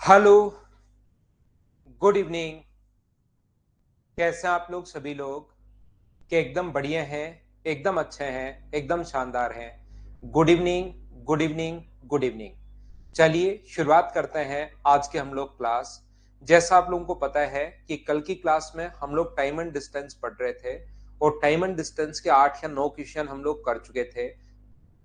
Hello, good evening. कैसे हैं आप लोग सभी लोग? कि एकदम बढ़िया हैं, एकदम अच्छे हैं, एकदम शानदार हैं। Good evening, good evening, good evening. चलिए शुरुआत करते हैं आज के हम लोग क्लास। जैसा आप लोगों को पता है कि कल की क्लास में हम लोग टाइम एंड डिस्टेंस पढ़ रहे थे और टाइम एंड डिस्टेंस के 8 या 9 क्वेश्चन हम लोग कर चुके थे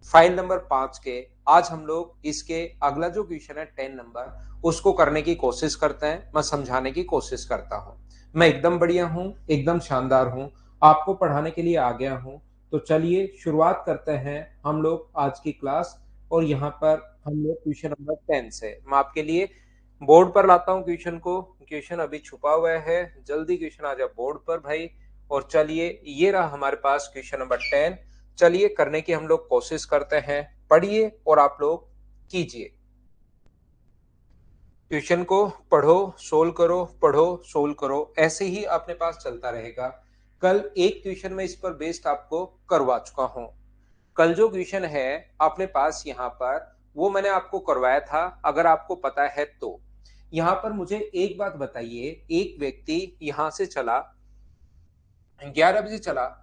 फाइल नंबर 5 के। आज हम लोग इसके अगला जो क्वेश्चन है 10 नंबर, उसको करने की कोशिश करते हैं। मैं समझाने की कोशिश करता हूं। मैं एकदम बढ़िया हूं, एकदम शानदार हूं, आपको पढ़ाने के लिए आ गया हूं। तो चलिए शुरुआत करते हैं हम लोग आज की क्लास। और यहाँ पर हम लोग क्वेश्चन नंबर 10 से मैं आपके लिए बोर्ड पर लाता हूँ क्वेश्चन को। क्वेश्चन अभी छुपा हुआ है, जल्दी क्वेश्चन आ जाए बोर्ड पर भाई। और चलिए ये रहा हमारे पास क्वेश्चन नंबर 10। चलिए करने की हम लोग कोशिश करते हैं। पढ़िए और आप लोग कीजिए। क्वेश्चन को पढ़ो, सोल्व करो, पढ़ो, सोल्व करो, ऐसे ही अपने पास चलता रहेगा। कल एक क्वेश्चन में इस पर बेस्ड आपको करवा चुका हूं। कल जो क्वेश्चन है अपने पास यहाँ पर, वो मैंने आपको करवाया था, अगर आपको पता है तो। यहाँ पर मुझे एक बात बताइए, एक व्यक्ति यहां से चला, 11 बजे चला,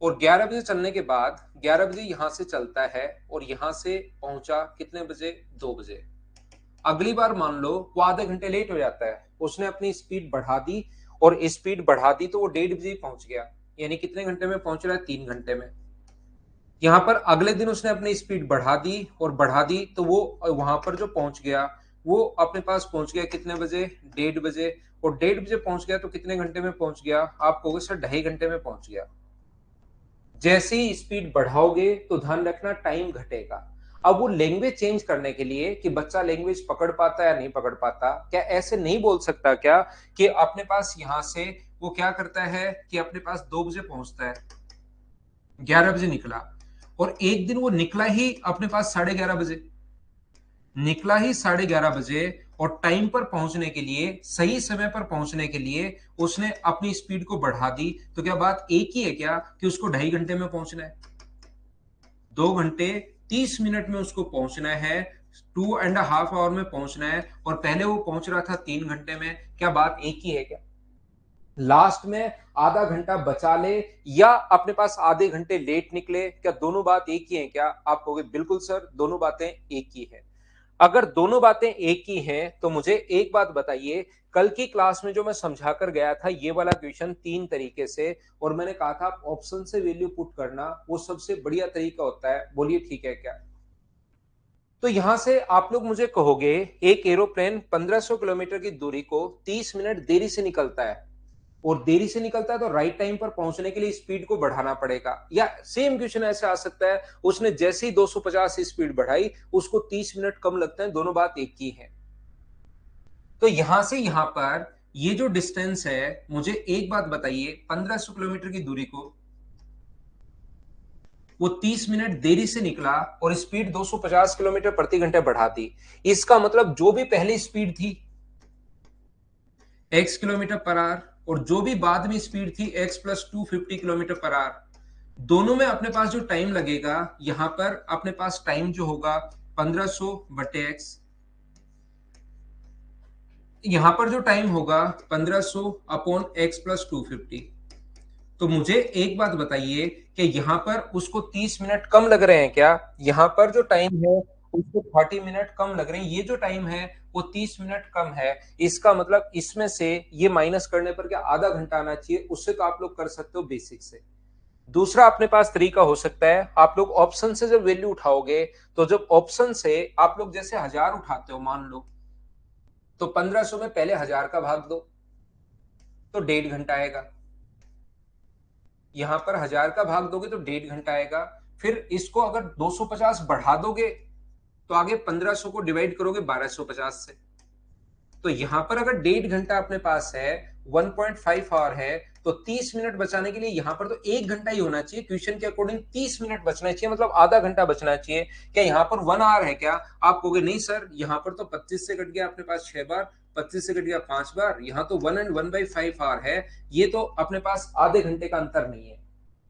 और 11 बजे चलने के बाद 11 बजे यहां से चलता है और यहां से पहुंचा कितने बजे? 2 बजे। अगली बार मान लो वो आधे घंटे लेट हो जाता है, उसने अपनी स्पीड बढ़ा दी, और स्पीड बढ़ा दी तो वो 1:30 बजे पहुंच गया। यानी कितने घंटे में पहुंच रहा है? 3 घंटे में। यहाँ पर अगले दिन उसने अपनी स्पीड बढ़ा दी और बढ़ा दी तो वो वहां पर जो पहुंच गया, वो अपने पास पहुंच गया कितने बजे? 1:30 बजे। और 1:30 बजे पहुंच गया तो कितने घंटे में पहुंच गया? आप कहोगे सर 2.5 घंटे में पहुंच गया। जैसे ही स्पीड बढ़ाओगे तो ध्यान रखना टाइम घटेगा। अब वो लैंग्वेज चेंज करने के लिए कि बच्चा लैंग्वेज पकड़ पाता है या नहीं पकड़ पाता, क्या ऐसे नहीं बोल सकता क्या कि अपने पास यहां से वो क्या करता है कि अपने पास 2 बजे पहुंचता है, 11 बजे निकला, और एक दिन वो निकला ही अपने पास 11:30 बजे, निकला ही 11:30 बजे, और टाइम पर पहुंचने के लिए, सही समय पर पहुंचने के लिए उसने अपनी स्पीड को बढ़ा दी। तो क्या बात एक ही है क्या कि उसको 2.5 घंटे में पहुंचना है? 2 घंटे 30 मिनट में उसको पहुंचना है, 2.5 आवर में पहुंचना है, और पहले वो पहुंच रहा था 3 घंटे में। क्या बात एक ही है क्या? लास्ट में आधा घंटा बचा ले या अपने पास आधे घंटे लेट निकले, क्या दोनों बात एक ही है क्या? आप कहोगे बिल्कुल सर दोनों बातें एक ही है। अगर दोनों बातें एक ही हैं तो मुझे एक बात बताइए, कल की क्लास में जो मैं समझा कर गया था ये वाला क्वेश्चन 3 तरीके से, और मैंने कहा था आप ऑप्शन से वैल्यू पुट करना, वो सबसे बढ़िया तरीका होता है। बोलिए ठीक है क्या? तो यहां से आप लोग मुझे कहोगे एक एरोप्लेन 1500 किलोमीटर की दूरी को 30 मिनट देरी से निकलता है, और देरी से निकलता है तो राइट टाइम पर पहुंचने के लिए स्पीड को बढ़ाना पड़ेगा। या सेम क्वेश्चन ऐसे आ सकता है, उसने जैसे ही 250 स्पीड बढ़ाई उसको 30 मिनट कम लगते हैं, दोनों बात एक ही है। तो यहां से यहां पर ये जो डिस्टेंस है, मुझे एक बात बताइए, 1500 किलोमीटर की दूरी को वो 30 मिनट देरी से निकला और स्पीड 250 किलोमीटर प्रति घंटे बढ़ा दी। इसका मतलब जो भी पहली स्पीड थी x किलोमीटर पर आवर, और जो भी बाद में स्पीड थी x plus 250 kilometre per hour, दोनों में अपने पास जो टाइम लगेगा, यहां पर अपने पास टाइम जो होगा 1500 बटे x, यहां पर जो टाइम होगा 1500 अपॉन x प्लस 250। तो मुझे एक बात बताइए कि यहां पर उसको 30 मिनट कम लग रहे हैं क्या? यहां पर जो टाइम है उसको 30 मिनट कम लग रहे हैं, ये जो टाइम है वो 30 मिनट कम है। इसका मतलब इसमें से ये माइनस करने पर क्या आधा घंटा आना चाहिए? उससे तो आप लोग कर सकते हो बेसिक से। दूसरा अपने पास तरीका हो सकता है, आप लोग ऑप्शन से जब वैल्यू उठाओगे, तो जब ऑप्शन से आप लोग जैसे 1000 उठाते हो मान लो, तो 1500 में पहले 1000 का भाग दो तो 1.5 घंटा आएगा। यहां पर 1000 का भाग दोगे तो 1.5 घंटा आएगा। फिर इसको अगर 250 बढ़ा दोगे तो आगे 1500 को डिवाइड करोगे 1250 से। तो यहां पर अगर 1.5 घंटा अपने पास है, 1.5 आवर है, तो 30 मिनट बचाने के लिए यहां पर तो 1 घंटा ही होना चाहिए। क्वेश्चन के अकॉर्डिंग 30 मिनट बचना चाहिए, मतलब आधा घंटा बचना चाहिए। क्या यहां पर 1 आवर है क्या? आप कहोगे नहीं सर, यहां पर तो 25 से कट गया अपने पास 6 बार, 25 से कट गया 5 बार, यहां तो 1 एंड 1/5 आवर है, ये तो अपने पास आधे घंटे का अंतर नहीं है।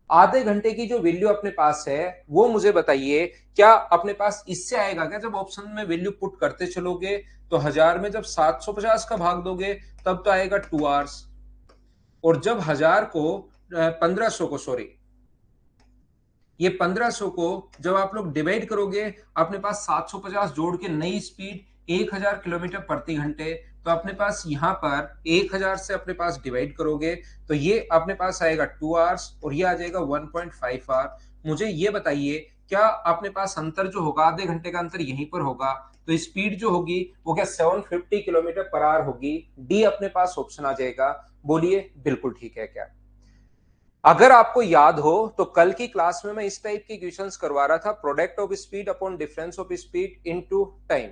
आधे घंटे की जो वैल्यू अपने पास है वो मुझे बताइए, क्या अपने पास इससे आएगा क्या? जब ऑप्शन में वैल्यू पुट करते चलोगे तो 1000 में जब 750 का भाग दोगे तब तो आएगा 2 आवर्स। और जब 1000 को 1500 को, सॉरी, ये 1500 को जब आप लोग डिवाइड करोगे, अपने पास 750 जोड़ के नई स्पीड 1000 किलोमीटर प्रति घंटे, तो अपने पास यहां पर 1000 से अपने पास डिवाइड करोगे तो ये अपने पास आएगा 2 आवर्स और ये आ जाएगा 1.5 आवर। मुझे ये बताइए, क्या अपने पास अंतर जो होगा, आधे घंटे का अंतर यहीं पर होगा, तो स्पीड जो होगी वो क्या 750 किलोमीटर पर आवर होगी? डी अपने पास ऑप्शन आ जाएगा। बोलिए बिल्कुल ठीक है क्या? अगर आपको याद हो तो कल की क्लास में मैं इस टाइप की क्वेश्चंस करवा रहा था, product of speed upon difference of speed into time.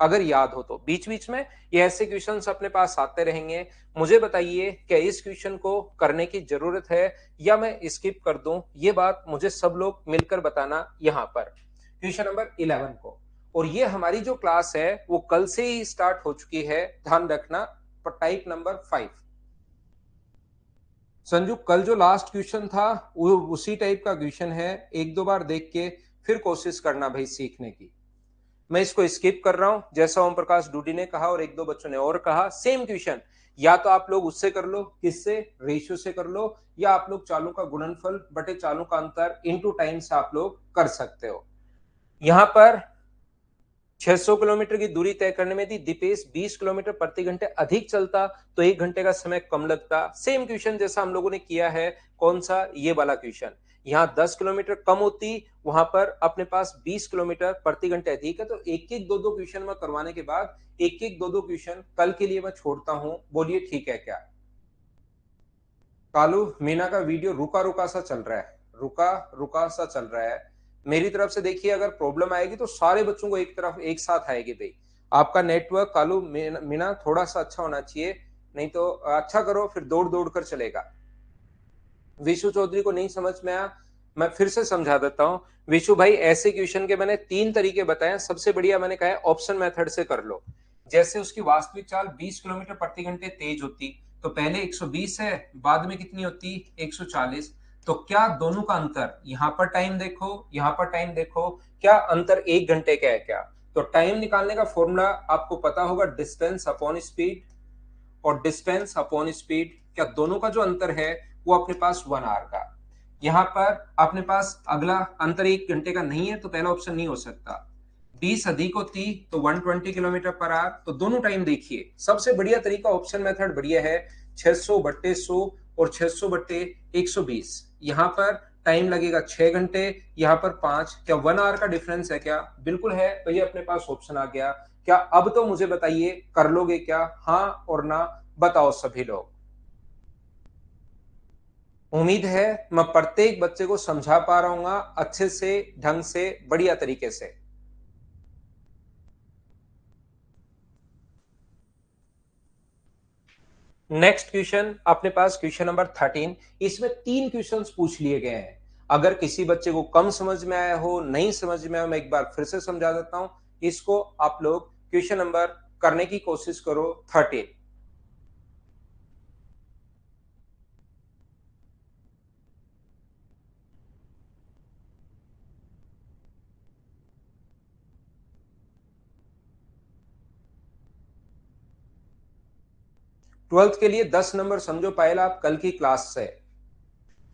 अगर याद हो तो बीच बीच में ये ऐसे क्वेश्चंस अपने पास आते रहेंगे। मुझे बताइए, क्या इस क्वेश्चन को करने की जरूरत है या मैं स्किप कर दूं? ये बात मुझे सब लोग मिलकर बताना यहां पर क्वेश्चन नंबर 11 को। और ये हमारी जो क्लास है वो कल से ही स्टार्ट हो चुकी है, ध्यान रखना। Type number 5। संजू, कल जो लास्ट क्वेश्चन था वो उसी टाइप का क्वेश्चन है, एक दो बार देख के फिर कोशिश करना भाई सीखने की। मैं इसको स्किप कर रहा हूं, जैसा ओम प्रकाश डूडी ने कहा और एक दो बच्चों ने और कहा, सेम क्वेश्चन। या तो आप लोग उससे कर लो, किससे, रेशियो से कर लो, या आप लोग चालों का गुणनफल बटे चालों का अंतर इनटू टाइम से आप लोग कर सकते हो। यहां पर 600 किलोमीटर की दूरी तय करने में दीपेश 20 किलोमीटर प्रति घंटे अधिक चलता तो 1 घंटे का समय कम लगता। सेम क्वेश्चन जैसा हम लोगों ने किया है, कौन सा, ये वाला क्वेश्चन। यहाँ 10 किलोमीटर कम होती, वहां पर अपने पास 20 किलोमीटर प्रति घंटे अधिक है। तो एक एक दो दो क्वेश्चन में करवाने के बाद एक एक दो दो क्वेश्चन कल के लिए मैं छोड़ता हूं। बोलिए ठीक है क्या? कालू, मीना का वीडियो रुका रुका सा चल रहा है, रुका रुका सा चल रहा है। मेरी तरफ से देखिए, अगर प्रॉब्लम आएगी तो सारे बच्चों को एक तरफ एक साथ आएगी भाई। आपका नेटवर्क कालू मीना थोड़ा सा अच्छा होना चाहिए, नहीं तो अच्छा करो फिर दौड़ दौड़ कर चलेगा। विशु चौधरी को नहीं समझ में आया, मैं फिर से समझा देता हूं। विशु भाई, ऐसे क्वेश्चन के मैंने 3 तरीके बताए। सबसे बढ़िया मैंने कहा है ऑप्शन मेथड से कर लो। जैसे उसकी वास्तविक चाल 20 किलोमीटर प्रति घंटे तेज होती, तो पहले 120 है, बाद में कितनी होती, 140। तो क्या दोनों का अंतर, यहां पर टाइम देखो, यहां पर टाइम देखो, क्या अंतर 1 घंटे का है क्या? तो टाइम निकालने का फॉर्मूला आपको पता होगा, डिस्टेंस अपॉन स्पीड। और डिस्टेंस अपॉन स्पीड, क्या दोनों का जो अंतर है वो अपने पास 1 आवर का। यहां पर अपने पास अगला अंतर 1 घंटे का नहीं है, तो पहला ऑप्शन नहीं हो सकता। 20 अधिक होती तो 120 किलोमीटर पर आवर। तो दोनों टाइम देखिए, सबसे बढ़िया तरीका ऑप्शन मेथड बढ़िया है। 600 बट्टे 100 और 600 बट्टे 120। यहां पर टाइम लगेगा 6 घंटे, यहां पर 5। क्या 1 आवर का डिफरेंस है क्या? बिल्कुल है, तो ये अपने पास ऑप्शन आ गया। क्या अब तो मुझे बताइए, कर लोगे क्या? हाँ और ना बताओ सभी लोग। उम्मीद है मैं प्रत्येक बच्चे को समझा पा रहा हूँ अच्छे से, ढंग से, बढ़िया तरीके से। नेक्स्ट क्वेश्चन अपने पास क्वेश्चन नंबर 13। इसमें 3 क्वेश्चंस पूछ लिए गए हैं। अगर किसी बच्चे को कम समझ में आया हो, नहीं समझ में आया, मैं एक बार फिर से समझा देता हूं। इसको आप लोग क्वेश्चन नंबर करने की कोशिश करो 13। 12th के लिए 10 नंबर समझो पहले आप कल की क्लास से।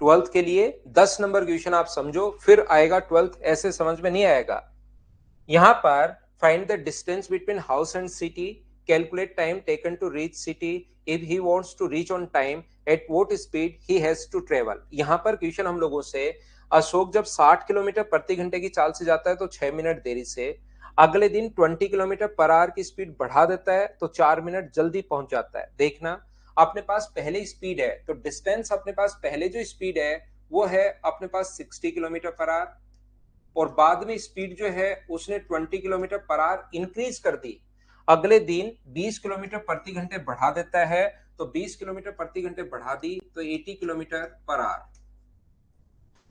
12th के लिए 10 नंबर क्वेश्चन आप समझो, फिर आएगा 12th, ऐसे समझ में नहीं आएगा। यहां पर find the distance between house and city, calculate time taken to reach city, if he wants to reach on time, at what speed he has to travel. यहां पर क्वेश्चन हम लोगों से, अशोक जब 60 किलोमीटर प्रति घंटे की चाल से जाता है तो 6 मिनट देरी से, अगले दिन 20 किलोमीटर पर आवर की स्पीड बढ़ा देता है तो 4 मिनट जल्दी पहुंच जाता है। देखना, अपने पास पहले स्पीड है तो डिस्टेंस, अपने पास पहले जो स्पीड है वो है अपने पास 60 किलोमीटर पर आवर, और बाद में स्पीड जो है उसने 20 किलोमीटर पर आवर इंक्रीज कर दी। अगले दिन 20 किलोमीटर प्रति घंटे बढ़ा देता है, तो 20 किलोमीटर प्रति घंटे बढ़ा दी तो 80 किलोमीटर पर आवर।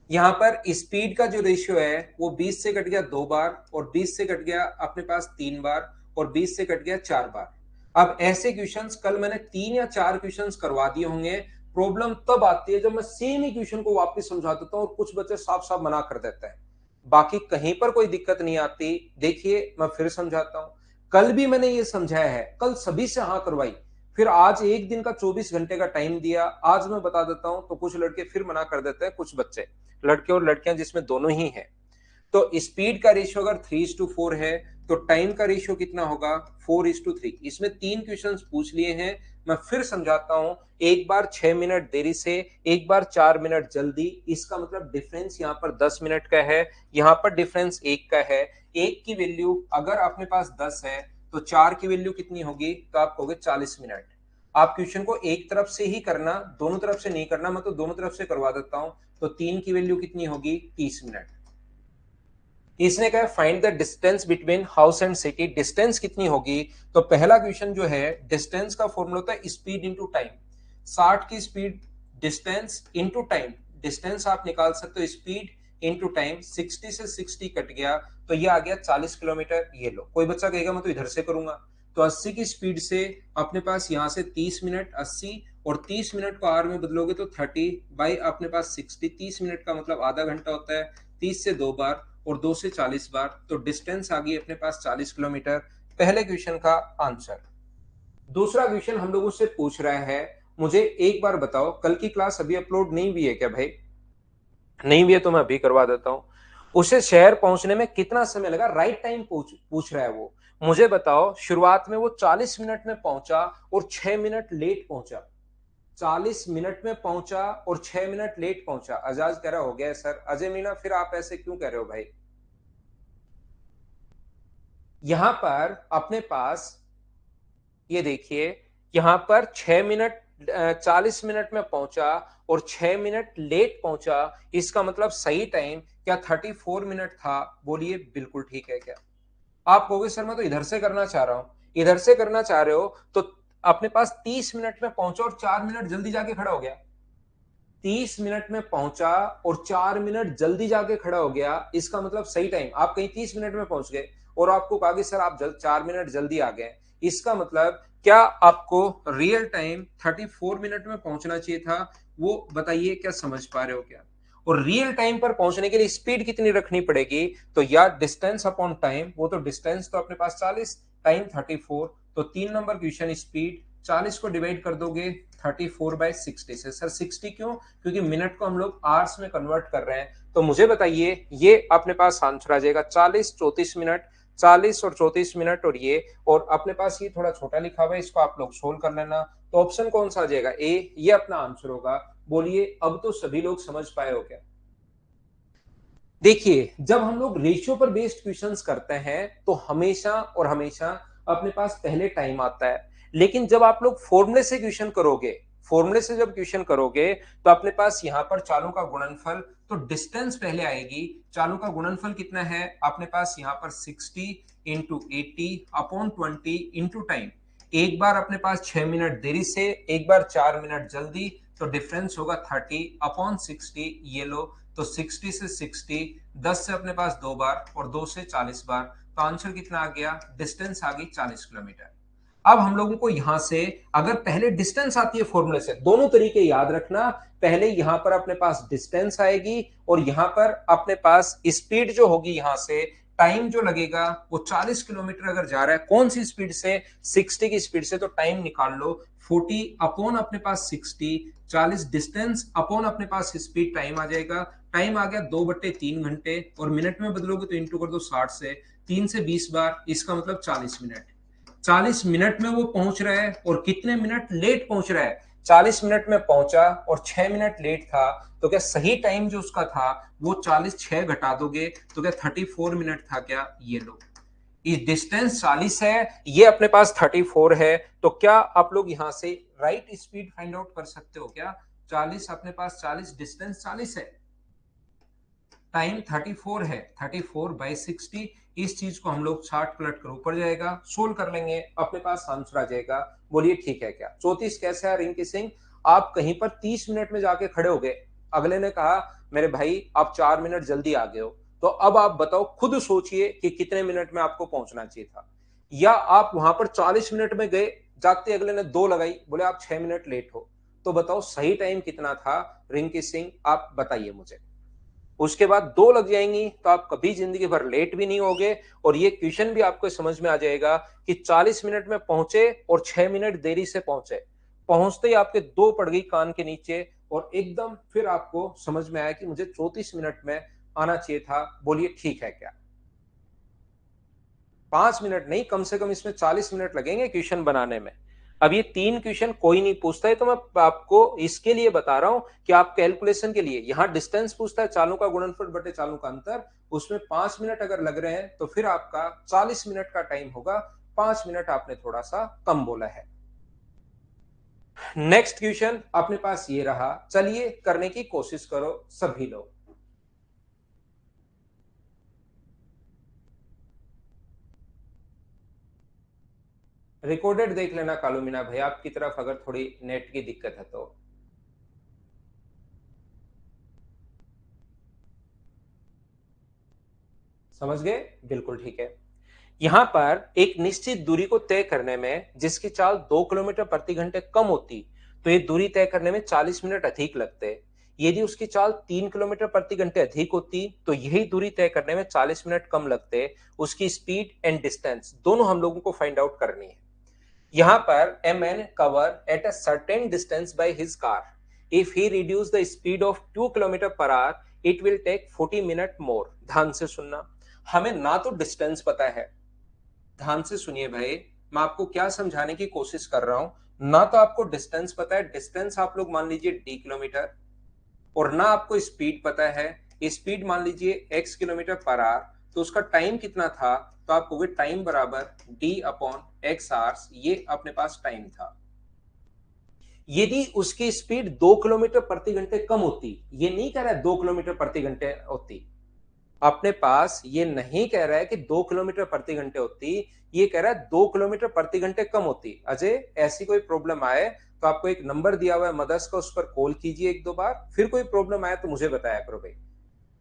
यहां पर स्पीड का जो रेशियो है वो 20 से कट गया 2 बार, और 20 से कट गया अपने पास 3 बार, और 20 से कट गया 4 बार। अब ऐसे क्वेश्चंस कल मैंने 3 या 4 क्वेश्चंस करवा दिए होंगे, प्रॉब्लम तब आती है जब मैं सेम ही क्वेश्चन को वापस समझा देता हूं और कुछ बच्चे साफ साफ मना कर देते हैं। बाकी कहीं पर कोई दिक्कत नहीं आती। देखिए मैं फिर समझाता हूं, कल भी मैंने ये समझाया है, कल सभी से हाँ करवाई, फिर आज एक दिन का 24 घंटे का टाइम दिया, आज मैं बता देता हूं तो कुछ लड़के फिर मना कर देते हैं, कुछ बच्चे, लड़के और लड़कियां जिसमें दोनों ही हैं। तो स्पीड का रेशियो अगर 3:4 है तो टाइम का रेशियो कितना होगा, 4:3। इसमें 3 क्वेश्चंस पूछ लिए हैं, मैं फिर समझाता हूं। एक बार 6 मिनट देरी से, एक बार 4 मिनट जल्दी, इसका मतलब डिफरेंस यहाँ पर 10 मिनट का है, यहाँ पर डिफरेंस 1 का है। एक की वैल्यू अगर अपने पास 10 है तो 4 की वैल्यू कितनी होगी, तो आप कहोगे 40 मिनट। आप क्वेश्चन को एक तरफ से ही करना, दोनों तरफ से नहीं करना, मैं तो दोनों तरफ से करवा देता हूं। तो 3 की वैल्यू कितनी होगी, 30 मिनट। इसने कहा find the distance between house and city, distance कितनी होगी। तो पहला क्वेश्चन जो है, डिस्टेंस का फॉर्मूला होता है स्पीड इनटू टाइम। 60 की speed distance into time, distance आप निकाल सकते हो स्पीड इनटू टाइम। 60 से 60 कट गया तो ये आ गया 40 किलोमीटर। ये लो, कोई बच्चा कहेगा मैं तो इधर से करूंगा, तो 80 की स्पीड से अपने पास यहां से 30 मिनट, 80 और 30 मिनट को आर में बदलोगे तो 30 बाई अपने पास 60। 30 मिनट का मतलब आधा घंटा होता है, 30 से 2 बार और 2 से 40 बार, तो डिस्टेंस आ गई अपने पास 40 किलोमीटर। पहले क्वेश्चन का आंसर। दूसरा क्वेश्चन हम लोगों से पूछ रहा है, मुझे एक बार बताओ, कल की क्लास अभी अपलोड नहीं हुई है क्या भाई? नहीं भी है तो मैं अभी करवा देता हूं। उसे शहर पहुंचने में कितना समय लगा, राइट टाइम पूछ रहा है वो। मुझे बताओ, शुरुआत में वो 40 मिनट में पहुंचा और 6 मिनट लेट पहुंचा। 40 मिनट में पहुंचा और 6 मिनट लेट पहुंचा। अजाज कह रहा हो गया सर। अजय मीना फिर आप ऐसे क्यों कह रहे हो भाई? यहां पर अपने पास ये देखिए, यहां पर 6 मिनट 40 मिनट में पहुंचा और 6 मिनट लेट पहुंचा, इसका मतलब सही टाइम क्या 34 मिनट था? बोलिए बिल्कुल ठीक है क्या? आप कहोगे सर मैं तो इधर से करना चाह रहा हूं। इधर से करना चाह रहे हो तो अपने पास 30 मिनट में पहुंचा और 4 मिनट जल्दी जाके खड़ा हो गया। 30 मिनट में पहुंचा और 4 मिनट जल्दी जाके खड़ा हो गया, इसका मतलब सही टाइम। आप कहीं 30 मिनट में पहुंच गए और आपको कहा कि सर आप 4 मिनट जल्दी आ गए, इसका मतलब क्या आपको रियल टाइम 34 मिनट में पहुंचना चाहिए था? वो बताइए, क्या समझ पा रहे हो क्या? और रियल टाइम पर पहुंचने के लिए स्पीड कितनी रखनी पड़ेगी? तो या डिस्टेंस अपॉन टाइम, वो तो डिस्टेंस तो अपने पास 40, टाइम 34, तो 3 नंबर क्वेश्चन स्पीड 40 को डिवाइड कर दोगे 34/60 से। सर 60 क्यों? क्योंकि मिनट को हम लोग आवर्स में कन्वर्ट कर रहे हैं। तो मुझे बताइए, ये अपने पास आंसर आ जाएगा 40 34 मिनट, 40 और 34 मिनट। और और अपने पास ये थोड़ा छोटा लिखा हुआ है, इसको आप लोग सोल्व कर लेना। तो ऑप्शन कौन सा आ जाएगा? ए, ये अपना आंसर होगा। बोलिए अब तो सभी लोग समझ पाए हो क्या? देखिए, जब हम लोग रेशियो पर बेस्ड क्वेश्चंस करते हैं तो हमेशा और हमेशा अपने पास पहले टाइम आता है। लेकिन जब आप लोग फॉर्मूले से क्वेश्चन करोगे, फॉर्मूले से जब क्वेश्चन करोगे तो अपने पास यहां पर चालों का गुणनफल, तो डिस्टेंस पहले आएगी। चालों का गुणनफल कितना है अपने पास यहाँ पर 60 इंटू 80 अपॉन 20 इंटू टाइम। एक बार अपने पास 6 मिनट देरी से, एक बार 4 मिनट जल्दी, तो डिफरेंस होगा 30 अपॉन 60। ये लो, तो 60 से 60, 10 से अपने पास 2 बार और 2 से 40 बार, तो आंसर कितना आ गया? डिस्टेंस आ गई 40 किलोमीटर। अब हम लोगों को यहां से अगर पहले डिस्टेंस आती है फॉर्मूले से, दोनों तरीके याद रखना। पहले यहां पर अपने पास डिस्टेंस आएगी और यहां पर अपने पास स्पीड जो होगी, यहां से टाइम जो लगेगा वो 40 किलोमीटर अगर जा रहा है, कौन सी स्पीड से? 60 की स्पीड से। तो टाइम निकाल लो, 40 अपॉन अपने पास 60, 40 डिस्टेंस अपॉन अपने पास स्पीड, टाइम आ जाएगा। टाइम आ गया 2/3 घंटे, और मिनट में बदलोगे तो इंटू कर दो 60 से, 3 से 20 बार, इसका मतलब 40 मिनट। 40 मिनट में वो पहुंच रहा है और कितने मिनट लेट पहुंच रहा है? 40 मिनट में पहुंचा और 6 मिनट लेट था। तो क्या सही टाइम जो उसका था वो 40, 6 घटा दोगे तो क्या 34 मिनट था क्या? ये लो, ये डिस्टेंस 40 है, ये अपने पास 34 है। तो क्या आप लोग यहां से राइट स्पीड फाइंड आउट कर सकते हो क्या? 40 अपने पास, 40 डिस्टेंस 40 है, टाइम 34 है, 34/60। इस चीज को हम लोग 60 पलट कर ऊपर जाएगा, सोल्व कर लेंगे, अपने पास आंसर आ जाएगा। बोलिए ठीक है क्या? 34 कैसे है रिंकी सिंह? आप कहीं पर 30 मिनट में जाके खड़े हो गए, अगले ने कहा मेरे भाई आप 4 मिनट जल्दी आ गए हो, तो अब आप बताओ, खुद सोचिए कि कितने मिनट में आपको पहुंचना चाहिए था। या आप वहां पर 40 मिनट में गए, जाते अगले ने 2 लगाई, बोले आप 6 मिनट लेट हो, तो बताओ सही टाइम कितना था रिंग किसिंग, आप बताइए मुझे। उसके बाद 2 लग जाएंगी तो आप कभी जिंदगी भर लेट भी नहीं होगे, और ये क्वेश्चन भी आपको समझ में आ जाएगा कि 40 मिनट में पहुंचे और 6 मिनट देरी से पहुंचे। पहुंचते ही आपके 2 पड़ गई कान के नीचे, और एकदम फिर आपको समझ में आया कि मुझे 34 मिनट में आना चाहिए था। बोलिए ठीक है क्या? 5 मिनट नहीं, कम से कम इसमें 40 मिनट लगेंगे क्वेश्चन बनाने में। अब ये 3 क्वेश्चन कोई नहीं पूछता है, तो मैं आपको इसके लिए बता रहा हूं कि आप कैलकुलेशन के लिए, यहां डिस्टेंस पूछता है चालों का गुणनफल बटे चालों का अंतर, उसमें 5 मिनट अगर लग रहे हैं तो फिर आपका 40 मिनट का टाइम होगा। 5 मिनट आपने थोड़ा सा कम बोला है। नेक्स्ट क्वेश्चन अपने पास ये रहा, चलिए करने की कोशिश करो सभी लोग। रिकॉर्डेड देख लेना कालू मीना भाई, आपकी तरफ अगर थोड़ी नेट की दिक्कत है तो। समझ गए? बिल्कुल ठीक है। यहां पर एक निश्चित दूरी को तय करने में जिसकी चाल 2 किलोमीटर प्रति घंटे कम होती, तो ये दूरी तय करने में 40 मिनट अधिक लगते। यदि उसकी चाल 3 किलोमीटर प्रति घंटे अधिक होती तो यही दूरी तय करने में 40 मिनट कम लगते। उसकी स्पीड एंड डिस्टेंस दोनों हम लोगों को फाइंड आउट करनी है। यहाँ पर a man cover at a certain distance by his car. If he reduce the speed of 2 kilometre per hour, it will take 40 minute more. ध्यान से सुनना, हमें ना तो डिस्टेंस पता है, ध्यान से सुनिए भाई, मैं आपको क्या समझाने की कोशिश कर रहा हूं। ना तो आपको डिस्टेंस पता है, डिस्टेंस आप लोग मान लीजिए डी किलोमीटर, और ना आपको स्पीड पता है, स्पीड मान लीजिए x किलोमीटर पर आवर, तो उसका टाइम कितना था, तो आप कहोगे टाइम बराबर d अपॉन एक्स आवर्स, ये अपने पास टाइम था। यदि उसकी स्पीड 2 किलोमीटर प्रति घंटे कम होती, ये नहीं कह रहा है 2 किलोमीटर प्रति घंटे होती, अपने पास ये नहीं कह रहा है कि 2 किलोमीटर प्रति घंटे होती, ये कह रहा है 2 किलोमीटर प्रति घंटे कम होती। अजय, ऐसी कोई प्रॉब्लम आए तो आपको एक नंबर दिया हुआ है मदर्स का, उस पर कॉल कीजिए 1-2 बार, फिर कोई प्रॉब्लम आए तो मुझे बताया करो भाई।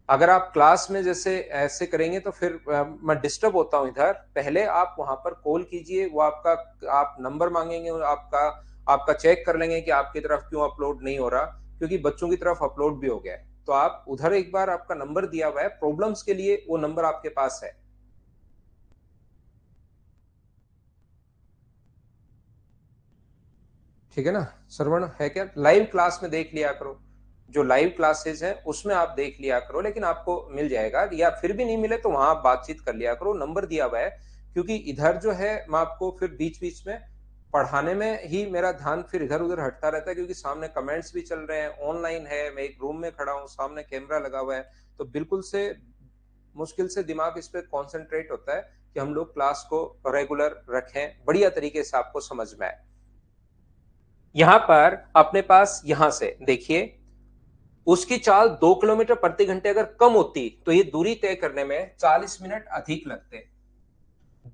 अगर आप क्लास में जैसे ऐसे करेंगे तो फिर मैं डिस्टर्ब होता हूं इधर। पहले आप वहां पर कॉल कीजिए, वो आपका, आप नंबर मांगेंगे, आपका आपका चेक कर लेंगे कि आपकी तरफ क्यों अपलोड नहीं हो रहा, क्योंकि बच्चों की तरफ अपलोड भी हो गया है। तो आप उधर एक बार, आपका नंबर दिया हुआ है प्रॉब्लम्स के लिए, वो नंबर आपके पास है। ठीक है ना? श्रवण है क्या? लाइव क्लास में देख लिया करो, जो लाइव क्लासेस हैं उसमें आप देख लिया करो, लेकिन आपको मिल जाएगा, या फिर भी नहीं मिले तो वहां आप बातचीत कर लिया करो, नंबर दिया हुआ है। क्योंकि इधर जो है मैं आपको फिर बीच बीच में पढ़ाने में ही मेरा ध्यान फिर इधर उधर हटता रहता है, क्योंकि सामने कमेंट्स भी चल रहे हैं, ऑनलाइन है, मैं एक रूम में खड़ा हूँ, सामने कैमरा लगा हुआ है, तो बिल्कुल से मुश्किल से दिमाग इस पे कॉन्सेंट्रेट होता है कि हम लोग क्लास को रेगुलर रखें, बढ़िया तरीके से आपको समझ में आए। यहां पर अपने पास, यहां से देखिए, उसकी चाल 2 किलोमीटर प्रति घंटे अगर कम होती तो ये दूरी तय करने में 40 मिनट अधिक लगते।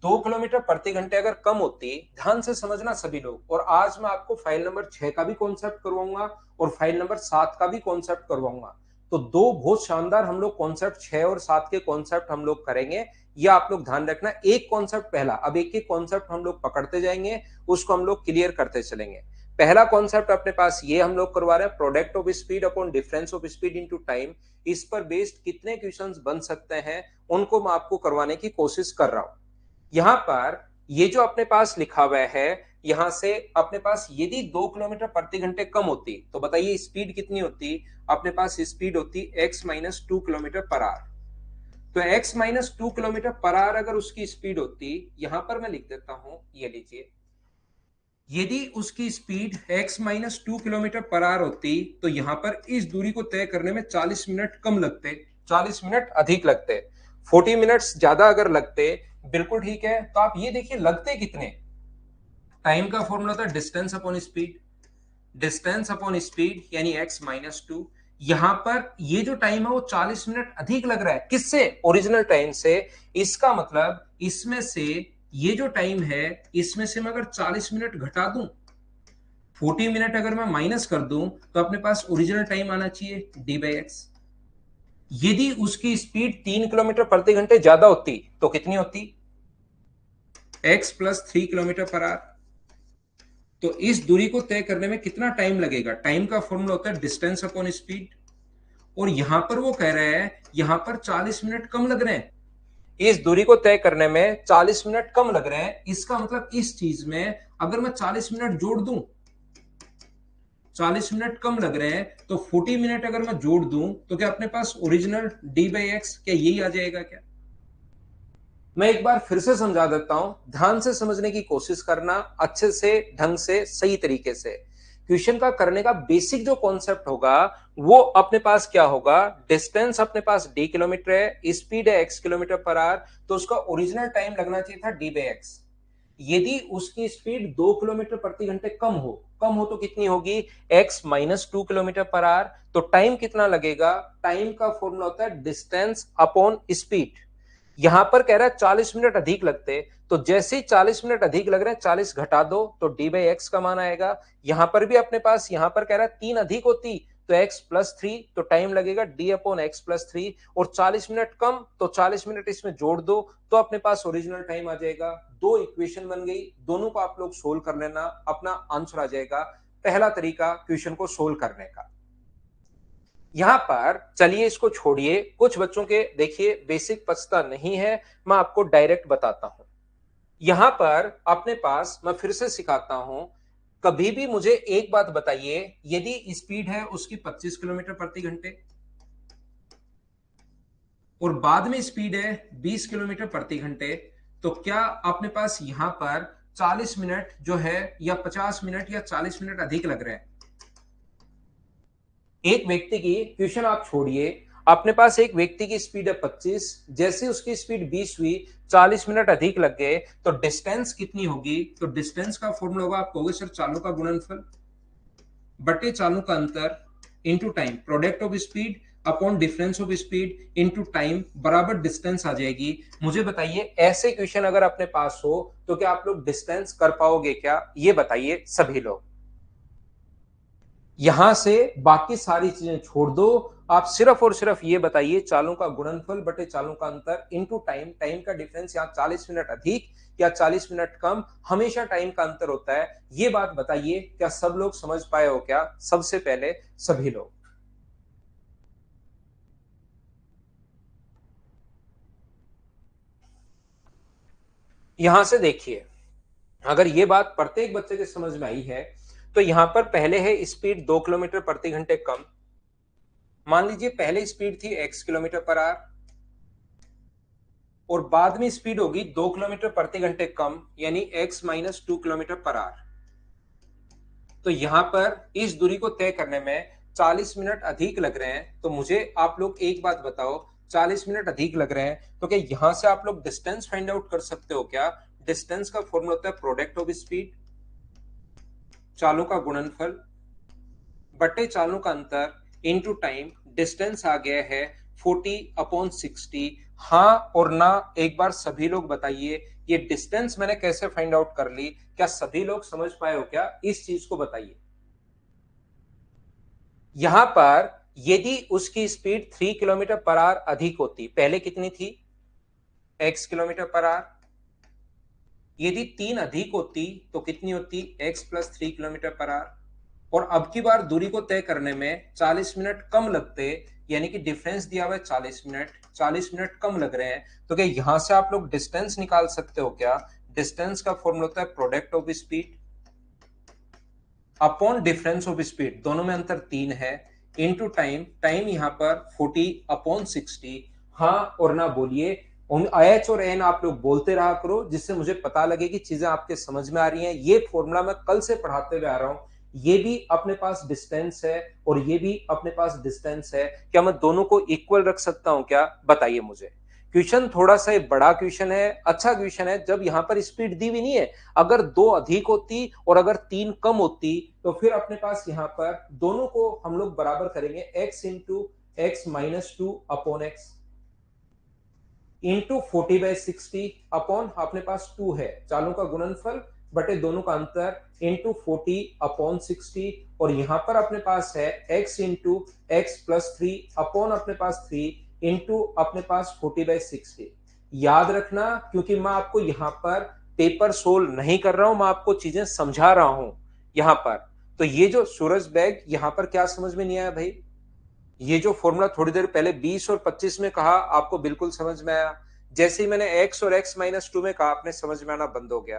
2 किलोमीटर प्रति घंटे अगर कम होती, ध्यान से समझना सभी लोग, और आज मैं आपको फाइल नंबर 6 का भी कॉन्सेप्ट करवाऊंगा और फाइल नंबर 7 का भी कॉन्सेप्ट करवाऊंगा। तो 2 बहुत शानदार हम लोग कॉन्सेप्ट 6 और 7 के कॉन्सेप्ट हम लोग करेंगे। ये आप लोग ध्यान रखना, एक कॉन्सेप्ट पहला, अब एक एक कॉन्सेप्ट हम लोग पकड़ते जाएंगे, उसको हम लोग क्लियर करते चलेंगे। पहला कॉन्सेप्ट अपने पास ये हम लोग करवा रहे हैं, product of speed upon difference of speed into time. इस पर बेस्ड कितने क्वेश्चंस बन सकते हैं, उनको मैं आपको करवाने की कोशिश कर रहा हूं। यहां पर ये जो अपने पास लिखा हुआ है, यहां से अपने पास यदि 2 किलोमीटर प्रति घंटे कम होती तो बताइए स्पीड कितनी होती। अपने पास स्पीड होती x minus 2 kilometre per hour. तो x minus 2 kilometre per hour अगर उसकी स्पीड होती, यहां पर मैं लिख देता हूं, ये लीजिए, यदि उसकी speed x minus 2 kilometre per hour होती तो यहां पर इस दूरी को तय करने में 40 मिनट कम लगते, 40 मिनट अधिक लगते, 40 मिनट्स ज्यादा अगर लगते। बिल्कुल ठीक है, तो आप ये देखिए लगते कितने। टाइम का फॉर्मूला था distance upon speed, distance upon speed यानी x माइनस 2। यहां पर ये जो टाइम है वो 40 मिनट अधिक लग रहा है, किससे? ओरिजिनल टाइम से। इसका मतलब इसमें से ये जो टाइम है, इसमें से मैं अगर 40 मिनट घटा दूं, 40 मिनट अगर मैं माइनस कर दूं, तो अपने पास ओरिजिनल टाइम आना चाहिए डी बाई एक्स। यदि उसकी स्पीड 3 किलोमीटर प्रति घंटे ज्यादा होती तो कितनी होती? x plus 3 kilometre per hour. तो इस दूरी को तय करने में कितना टाइम लगेगा? टाइम का फॉर्मूला होता है डिस्टेंस अपॉन स्पीड, और यहां पर वो कह रहा है यहां पर 40 मिनट कम लग रहे हैं। इस दूरी को तय करने में 40 मिनट कम लग रहे हैं, इसका मतलब इस चीज में अगर मैं 40 मिनट जोड़ दूं, 40 मिनट कम लग रहे हैं, तो 40 मिनट अगर मैं जोड़ दूं तो क्या अपने पास ओरिजिनल डी बाई एक्स क्या यही आ जाएगा क्या? मैं एक बार फिर से समझा देता हूं, ध्यान से समझने की कोशिश करना, अच्छे से, ढंग से, सही तरीके से। क्वेश्चन का करने का बेसिक जो कॉन्सेप्ट होगा वो अपने पास क्या होगा? डिस्टेंस अपने पास डी किलोमीटर है, स्पीड है एक्स किलोमीटर पर आवर, तो उसका ओरिजिनल टाइम लगना चाहिए था डी बाई एक्स। यदि उसकी स्पीड 2 किलोमीटर प्रति घंटे कम हो तो कितनी होगी? x minus 2 kilometre per hour. तो टाइम कितना लगेगा? टाइम का फॉर्मूला होता है डिस्टेंस अपॉन स्पीड। यहां पर कह रहा है 40 मिनट अधिक लगते, तो जैसे ही 40 मिनट अधिक लग रहे हैं 40 घटा दो तो डी बाई एक्स का मान आएगा। यहां पर भी अपने पास, यहां पर कह रहा है 3 अधिक होती तो x प्लस 3, तो टाइम लगेगा d अपॉन एक्स प्लस 3, और 40 मिनट कम तो 40 मिनट इसमें जोड़ दो तो अपने पास ओरिजिनल टाइम आ जाएगा। दो इक्वेशन बन गई, दोनों को आप लोग सोल्व कर लेना, अपना आंसर आ जाएगा। पहला तरीका क्वेश्चन को सोल्व करने का। यहां पर चलिए इसको छोड़िए, कुछ बच्चों के देखिए बेसिक पछता नहीं है, मैं आपको डायरेक्ट बताता हूं। यहां पर अपने पास मैं फिर से सिखाता हूं, कभी भी मुझे एक बात बताइए, यदि स्पीड है उसकी 25 किलोमीटर प्रति घंटे और बाद में स्पीड है 20 किलोमीटर प्रति घंटे, तो क्या अपने पास यहां पर 40 मिनट जो है या 50 मिनट या 40 मिनट अधिक लग रहे हैं? एक व्यक्ति की, क्वेश्चन आप छोड़िए, अपने पास एक व्यक्ति की स्पीड है 25, जैसे उसकी स्पीड 20 हुई, 40 मिनट अधिक लग गए, तो डिस्टेंस कितनी होगी? तो डिस्टेंस का फॉर्मूला होगा, आप कहोगे सर चालों का गुणनफल बटे चालों का अंतर into time, product of speed upon difference of speed into time बराबर डिस्टेंस आ जाएगी। मुझे बताइए ऐसे क्वेश्चन अगर अपने पास हो तो क्या आप लोग डिस्टेंस कर पाओगे क्या? ये बताइए सभी लोग। यहां से बाकी सारी चीजें छोड़ दो, आप सिर्फ और सिर्फ ये बताइए चालों का गुणनफल बटे चालों का अंतर इनटू टाइम, टाइम का डिफरेंस यहाँ 40 मिनट अधिक या 40 मिनट कम, हमेशा टाइम का अंतर होता है। ये बात बताइए, क्या सब लोग समझ पाए हो क्या? सबसे पहले सभी लोग यहां से देखिए, अगर ये बात प्रत्येक बच्चे के समझ में आई है, तो यहां पर पहले है स्पीड 2 किलोमीटर प्रति घंटे कम। मान लीजिए पहले स्पीड थी x किलोमीटर पर आवर और बाद में स्पीड होगी 2 किलोमीटर प्रति घंटे कम, यानी x minus 2 kilometre per hour. तो यहां पर इस दूरी को तय करने में 40 मिनट अधिक लग रहे हैं, तो मुझे आप लोग एक बात बताओ, 40 मिनट अधिक लग रहे हैं तो क्या यहां से आप लोग डिस्टेंस फाइंड आउट कर सकते हो क्या? डिस्टेंस का फॉर्मूला होता है प्रोडक्ट ऑफ स्पीड, चालों का गुणनफल बटे चालों का अंतर इनटू टाइम। डिस्टेंस आ गया है 40 अपॉन 60। हाँ और ना एक बार सभी लोग बताइए, ये डिस्टेंस मैंने कैसे फाइंड आउट कर ली? क्या सभी लोग समझ पाए हो क्या? इस चीज को बताइए। यहां पर यदि उसकी स्पीड 3 किलोमीटर पर आवर अधिक होती, पहले कितनी थी? x kilometre per hour. यदि 3 अधिक होती तो कितनी होती? x plus 3 kilometre per hour. और अब की बार दूरी को तय करने में 40 मिनट कम लगते, यानी कि डिफरेंस दिया हुआ है 40 मिनट, 40 मिनट कम लग रहे हैं, तो क्या यहां से आप लोग डिस्टेंस निकाल सकते हो क्या? डिस्टेंस का फॉर्मूला होता है product of speed upon difference of speed, दोनों में अंतर 3 है, इनटू टाइम, टाइम यहां पर 40 अपॉन 60। हाँ और ना बोलिए, उन एच और एन आप लोग बोलते रहा करो, जिससे मुझे पता लगे कि चीजें आपके समझ में आ रही हैं। ये फॉर्मूला मैं कल से पढ़ाते हुए आ रहा हूं, ये भी अपने पास डिस्टेंस है और ये भी अपने पास डिस्टेंस है, क्या मैं दोनों को इक्वल रख सकता हूं क्या? बताइए मुझे। क्वेश्चन थोड़ा सा बड़ा क्वेश्चन है, अच्छा क्वेश्चन है, जब यहां पर स्पीड दी हुई नहीं है, अगर 2 अधिक होती और अगर 3 कम होती तो फिर अपने पास यहां पर दोनों को हम लोग बराबर करेंगे, x into x minus 2 upon x into 40/60 upon अपने पास 2 है, चालों का गुणनफल बटे दोनों का अंतर इंटू 40 अपॉन 60, और यहां पर अपने पास है x into x plus 3 upon अपने पास 3 इंटू अपने पास 40/60। याद रखना, क्योंकि मैं आपको यहां पर पेपर सोल्व नहीं कर रहा हूं, मैं आपको चीजें समझा रहा हूं। यहां पर। तो ये जो सूरज बैग यहां पर क्या समझ में नहीं आया भाई? ये जो फॉर्मूला थोड़ी देर पहले 20 और 25 में कहा आपको बिल्कुल समझ में आया। जैसे ही मैंने x और x माइनस 2 में कहा आपने समझ में आना बंद हो गया।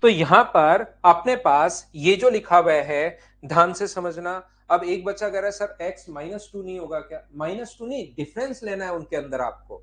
तो यहां पर अपने पास ये जो लिखा हुआ है ध्यान से समझना। अब एक बच्चा कह रहा है सर x माइनस 2 नहीं होगा क्या? माइनस 2 नहीं, डिफरेंस लेना है उनके अंदर आपको।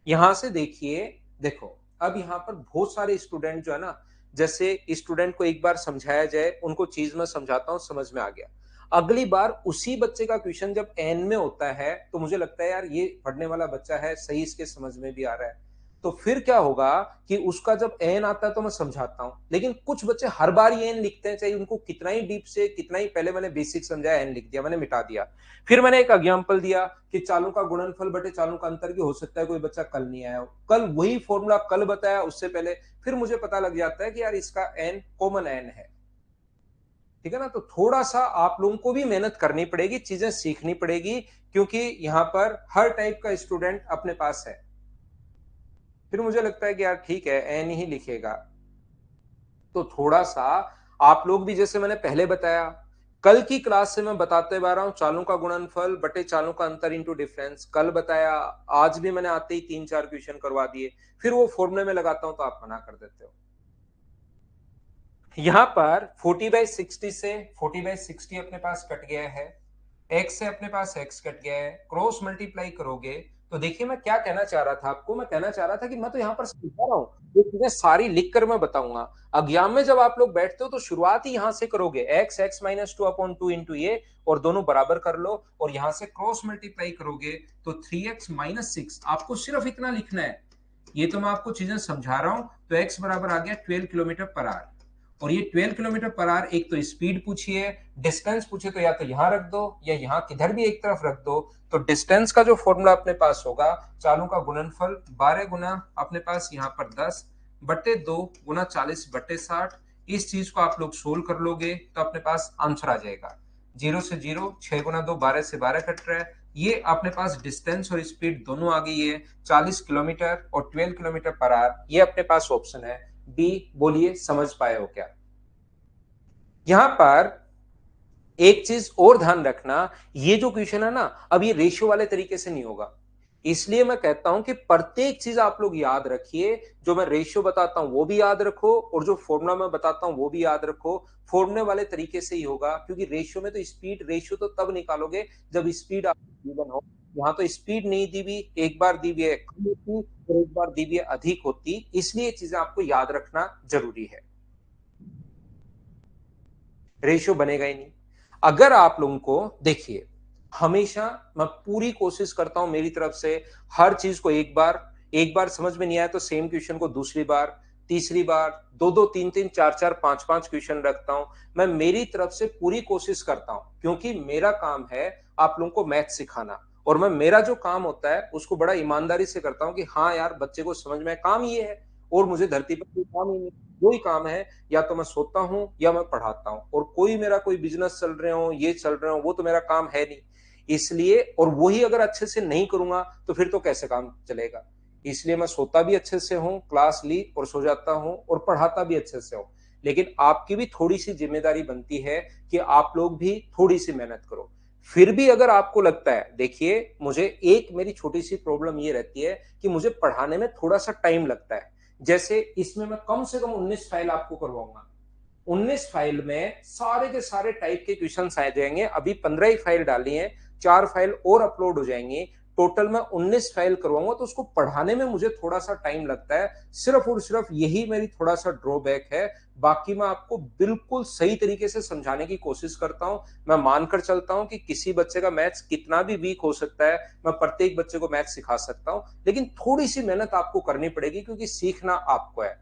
यहां से देखिए, देखो अब यहां पर बहुत सारे स्टूडेंट जो है ना, जैसे स्टूडेंट को एक बार समझाया जाए उनको चीज में समझाता हूं समझ में आ गया, अगली बार उसी बच्चे का क्वेश्चन जब एन में होता है तो मुझे लगता है यार ये पढ़ने वाला बच्चा है, सही इसके समझ में भी आ रहा है। तो फिर क्या होगा कि उसका जब एन आता है तो मैं समझाता हूं, लेकिन कुछ बच्चे हर बार ये एन लिखते हैं, चाहे उनको कितना ही डीप से कितना ही पहले मैंने बेसिक समझाया एन लिख दिया, मैंने मिटा दिया। फिर मैंने एक एग्जांपल दिया कि चालों का गुणनफल बटे चालों का अंतर भी हो सकता है, कोई बच्चा कल नहीं आया हो, कल वही फॉर्मूला कल बताया उससे पहले, फिर मुझे पता लग जाता है कि यार इसका एन कॉमन एन है। ठीक है ना? तो थोड़ा सा आप लोगों को भी मेहनत करनी पड़ेगी, चीजें सीखनी पड़ेगी, क्योंकि यहां पर हर टाइप का स्टूडेंट अपने पास है। फिर मुझे लगता है कि यार ठीक है एन ही लिखेगा। तो थोड़ा सा आप लोग भी, जैसे मैंने पहले बताया, कल की क्लास से मैं बताते आ रहा हूं चालों का गुणनफल बटे चालों का अंतर इंटू डिफरेंस, कल बताया, आज भी मैंने आते ही 3-4 क्वेश्चन करवा दिए, फिर वो फॉर्मूले में लगाता हूं तो आप मना कर देते हो। यहां पर 40/60 से 40/60 अपने पास कट गया है, x से अपने पास x कट गया है, क्रॉस मल्टीप्लाई करोगे तो देखिए मैं क्या कहना चाह रहा था आपको, मैं कहना चाह रहा था कि मैं तो यहां पर समझा रहा हूं, ये चीजें सारी लिख कर मैं बताऊंगा। एग्जाम में जब आप लोग बैठते हो तो शुरुआत ही यहां से करोगे, x माइनस 2/2 इंटू ये, और दोनों बराबर कर लो, और यहां से क्रॉस मल्टीप्लाई करोगे तो 3x माइनस 6, आपको सिर्फ इतना लिखना है। ये तो मैं आपको चीजें समझा रहा हूं। तो x बराबर आ गया 12 किलोमीटर पर आवर, और ये 12 किलोमीटर पर आवर, एक तो स्पीड पूछी है, डिस्टेंस पूछे तो या तो यहां रख दो या यहां किधर भी एक तरफ रख दो। तो डिस्टेंस का जो फॉर्मूला अपने पास होगा, चालों का गुणनफल 12 गुना अपने पास यहाँ पर 10 बट्टे 2 गुना 40 बट्टे 60, इस चीज को आप लोग सोल्व कर लोगे तो अपने पास आंसर आ जाएगा। 0 से 0, 6 गुना 2 12 से 12 कट रहा है, ये अपने पास डिस्टेंस और स्पीड दोनों आ गई है, 40 किलोमीटर और 12 किलोमीटर पर आवर, ये अपने पास ऑप्शन है बी। बोलिए समझ पाए हो क्या? यहां पर एक चीज और ध्यान रखना, ये जो क्वेश्चन है ना, अब ये रेशियो वाले तरीके से नहीं होगा, इसलिए मैं कहता हूं कि प्रत्येक चीज आप लोग याद रखिए, जो मैं रेशियो बताता हूं वो भी याद रखो, और जो फॉर्मूला मैं बताता हूं वो भी याद रखो। फॉर्मूले वाले तरीके से ही होगा, क्योंकि रेशियो में तो स्पीड रेशियो तो तब निकालोगे जब स्पीड आपको गिवन हो। यहाँ तो स्पीड नहीं दी हुई, एक बार दी हुई है कम होती और एक बार दी हुई है अधिक होती, इसलिए चीजें आपको याद रखना जरूरी है, रेशियो बनेगा ही नहीं। अगर आप लोगों को देखिए, हमेशा मैं पूरी कोशिश करता हूं मेरी तरफ से, हर चीज को एक बार समझ में नहीं आया तो सेम क्वेश्चन को दूसरी बार, तीसरी बार, दो दो तीन तीन चार चार पांच पांच क्वेश्चन रखता हूं। मैं मेरी तरफ से पूरी कोशिश करता हूं, क्योंकि मेरा काम है आप लोगों को मैथ सिखाना, और मैं मेरा जो काम होता है उसको बड़ा ईमानदारी से करता हूं कि हाँ यार बच्चे को समझ में, काम ये है, और मुझे धरती पर कोई काम ही नहीं, दो ही काम है, या तो मैं सोता हूं या मैं पढ़ाता हूं, और कोई मेरा कोई बिजनेस चल रहे हो ये चल रहे हो वो तो मेरा काम है नहीं। इसलिए, और वही अगर अच्छे से नहीं करूंगा तो फिर तो कैसे काम चलेगा। इसलिए मैं सोता भी अच्छे से हूं, क्लास ली और सो जाता हूं, और पढ़ाता भी अच्छे से हूं। लेकिन आपकी भी थोड़ी सी जिम्मेदारी बनती है कि आप लोग भी थोड़ी सी मेहनत करो। फिर भी अगर आपको लगता है, देखिए मुझे एक मेरी छोटी सी प्रॉब्लम ये रहती है कि मुझे पढ़ाने में थोड़ा सा टाइम लगता है। जैसे इसमें मैं कम से कम 19 फाइल आपको करवाऊंगा, 19 फाइल में सारे के सारे टाइप के क्वेश्चन आ जाएंगे, अभी 15 ही फाइल डाली है, 4 फाइल और अपलोड हो जाएंगी, टोटल में 19 फाइल करवाऊंगा, तो उसको पढ़ाने में मुझे थोड़ा सा टाइम लगता है, सिर्फ और सिर्फ यही मेरी थोड़ा सा ड्रॉबैक है। बाकी मैं आपको बिल्कुल सही तरीके से समझाने की कोशिश करता हूं। मैं मानकर चलता हूं कि किसी बच्चे का मैथ्स कितना भी वीक हो सकता है, मैं प्रत्येक बच्चे को मैथ्स सिखा सकता हूं, लेकिन थोड़ी सी मेहनत आपको करनी पड़ेगी, क्योंकि सीखना आपको है।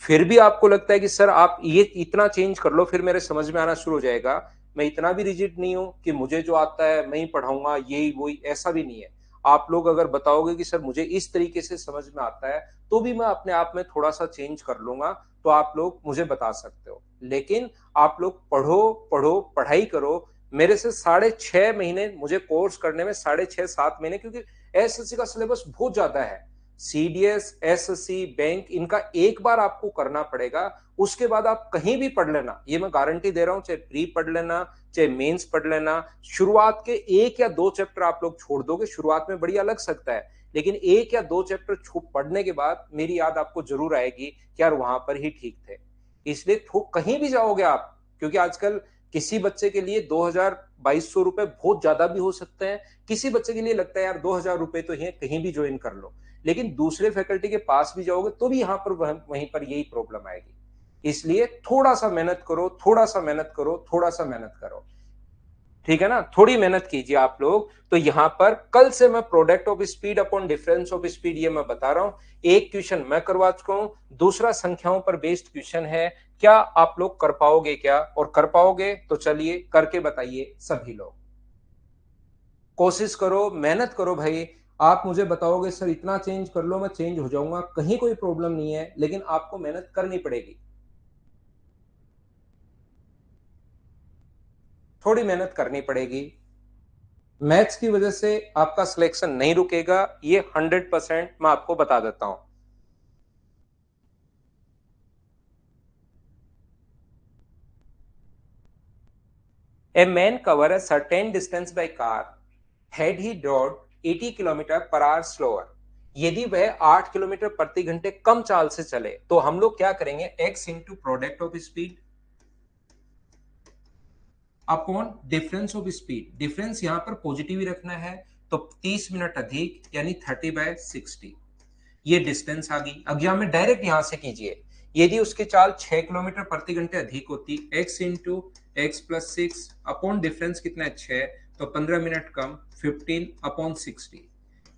फिर भी आपको लगता है कि सर आप ये इतना चेंज कर लो फिर मेरे समझ में आना शुरू हो जाएगा, मैं इतना भी रिजिड नहीं हूं कि मुझे जो आता है मैं ही पढ़ाऊंगा, यही वही, ऐसा भी नहीं है। आप लोग अगर बताओगे कि सर मुझे इस तरीके से समझ में आता है, तो भी मैं अपने आप में थोड़ा सा चेंज कर लूंगा, तो आप लोग मुझे बता सकते हो। लेकिन आप लोग पढ़ो पढ़ो, पढ़ाई करो। मेरे से 6.5 महीने मुझे कोर्स करने में, 6.5-7 महीने, क्योंकि एसएससी का सिलेबस बहुत ज्यादा है। सीडीएस, एसएससी, बैंक, इनका एक बार आपको करना पड़ेगा, उसके बाद आप कहीं भी पढ़ लेना, ये मैं गारंटी दे रहा हूं, चाहे प्री पढ़ लेना, चाहे मेंस पढ़ लेना, शुरुआत के 1 या 2 चैप्टर आप लोग छोड़ दोगे, शुरुआत में बढ़िया लग सकता है, लेकिन 1 या 2 चैप्टर पढ़ने के बाद मेरी याद आपको जरूर आएगी कि यार वहां पर ही ठीक थे। इसलिए कहीं भी जाओगे आप, क्योंकि आजकल किसी बच्चे के लिए 2000-2200 रुपए बहुत ज्यादा भी हो सकते हैं, किसी बच्चे के लिए लगता है यार 2000 रुपए तो है, कहीं भी ज्वाइन कर लो, लेकिन दूसरे फैकल्टी के पास भी जाओगे तो भी यहाँ पर वहीं पर यही प्रॉब्लम आएगी। इसलिए थोड़ा सा मेहनत करो, थोड़ा सा मेहनत करो, थोड़ा सा मेहनत करो, ठीक है ना, थोड़ी मेहनत कीजिए आप लोग। तो यहां पर कल से मैं product of speed upon difference of speed ये मैं बता रहा हूं, एक क्वेश्चन मैं करवा चुका हूं, दूसरा संख्याओं पर बेस्ड क्वेश्चन है, क्या आप लोग कर पाओगे क्या? और कर पाओगे तो चलिए करके बताइए सभी लोग, कोशिश करो, मेहनत करो भाई। आप मुझे बताओगे सर इतना चेंज कर लो, मैं चेंज हो जाऊंगा, कहीं कोई प्रॉब्लम नहीं है, लेकिन आपको मेहनत करनी पड़ेगी, थोड़ी मेहनत करनी पड़ेगी। मैथ्स की वजह से आपका सिलेक्शन नहीं रुकेगा, ये 100% मैं आपको बता देता हूं। A man cover a certain distance by car had he drove 80 kilometre per hour slower. यदि वह 8 किलोमीटर प्रति घंटे कम चाल से चले तो हम लोग क्या करेंगे, x into product of speed upon difference of speed, difference यहां पर पॉजिटिव ही रखना है, तो 30 मिनट अधिक यानी 30/60, ये डिस्टेंस आ गई। अब यहां में डायरेक्ट यहां से कीजिए, यदि उसकी चाल 6 किलोमीटर प्रति घंटे अधिक होती, x into x plus 6 upon difference कितना है 6, तो 15 मिनट कम 15/60।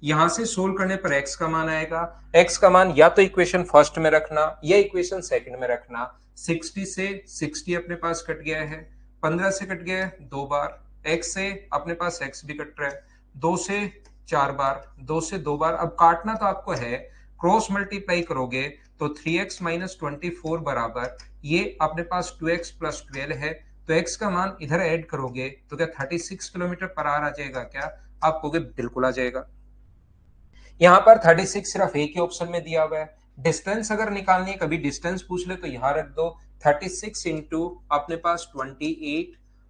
यहां से सोल्व करने पर x का मान आएगा, x का मान या तो इक्वेशन फर्स्ट में रखना या इक्वेशन सेकंड में रखना। 60 से 60 अपने पास कट गया है, 15 से कट गया है 2 बार, x से अपने पास x भी कट रहा है 2 से 4 बार, 2 से 2 बार। अब काटना तो आपको है, क्रॉस मल्टीप्लाई करोगे तो 3x माइनस 24 बराबर ये अपने पास 2x प्लस 12 है, तो x का मान इधर ऐड करोगे तो क्या 36 किलोमीटर पर आवर आ जाएगा क्या? आप कहोगे बिल्कुल आ जाएगा। यहाँ पर 36 सिर्फ एक ही ऑप्शन में दिया हुआ है, डिस्टेंस अगर निकालनी है, कभी डिस्टेंस पूछ ले तो यहाँ रख दो, 36 इंटू अपने पास 28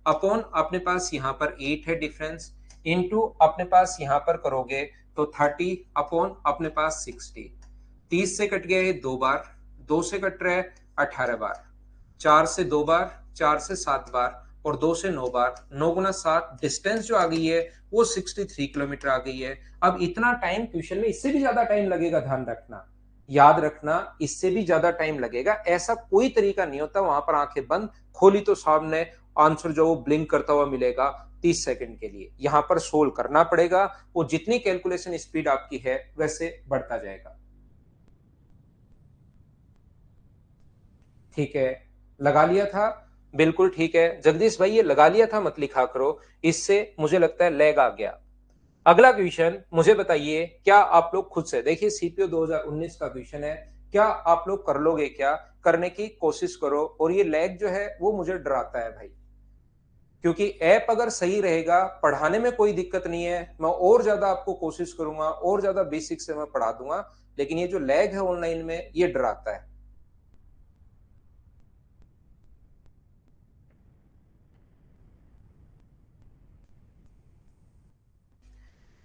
अपॉन अपने पास यहाँ पर 8 है डिफरेंस, इंटू अपने पास यहाँ पर करोगे तो 30 अपॉन अपने पास 60। 30 से कट गया है 2 बार, 2 से कट रहा है 18 बार, 4 से 2 बार, 4 से 7 बार और 2 से 9 बार, 9 गुना 7, डिस्टेंस जो आ गई है वो 63 किलोमीटर आ गई है। अब इतना टाइम क्वेश्चन में, इससे भी ज्यादा टाइम लगेगा, ध्यान रखना, याद रखना, इससे भी ज्यादा टाइम लगेगा, ऐसा कोई तरीका नहीं होता। वहां पर आंखें बंद खोली तो सामने आंसर जो वो ब्लिंक करता हुआ मिलेगा 30 सेकंड के लिए, यहां पर सोल्व करना पड़ेगा, वो जितनी कैलकुलेशन स्पीड आपकी है वैसे बढ़ता जाएगा। ठीक है, लगा लिया था, बिल्कुल ठीक है जगदीश भाई, ये लगा लिया था मत लिखा करो, इससे मुझे लगता है लैग आ गया। अगला क्वेश्चन मुझे बताइए, क्या आप लोग खुद से देखिए, सीपीओ 2019 का क्वेश्चन है, क्या आप लोग कर लोगे क्या? करने की कोशिश करो। और ये लैग जो है वो मुझे डराता है भाई, क्योंकि ऐप अगर सही रहेगा, पढ़ाने में कोई दिक्कत नहीं है, मैं और ज्यादा आपको कोशिश करूंगा, और ज्यादा बेसिक से मैं पढ़ा दूंगा, लेकिन ये जो लैग है ऑनलाइन में ये डराता है।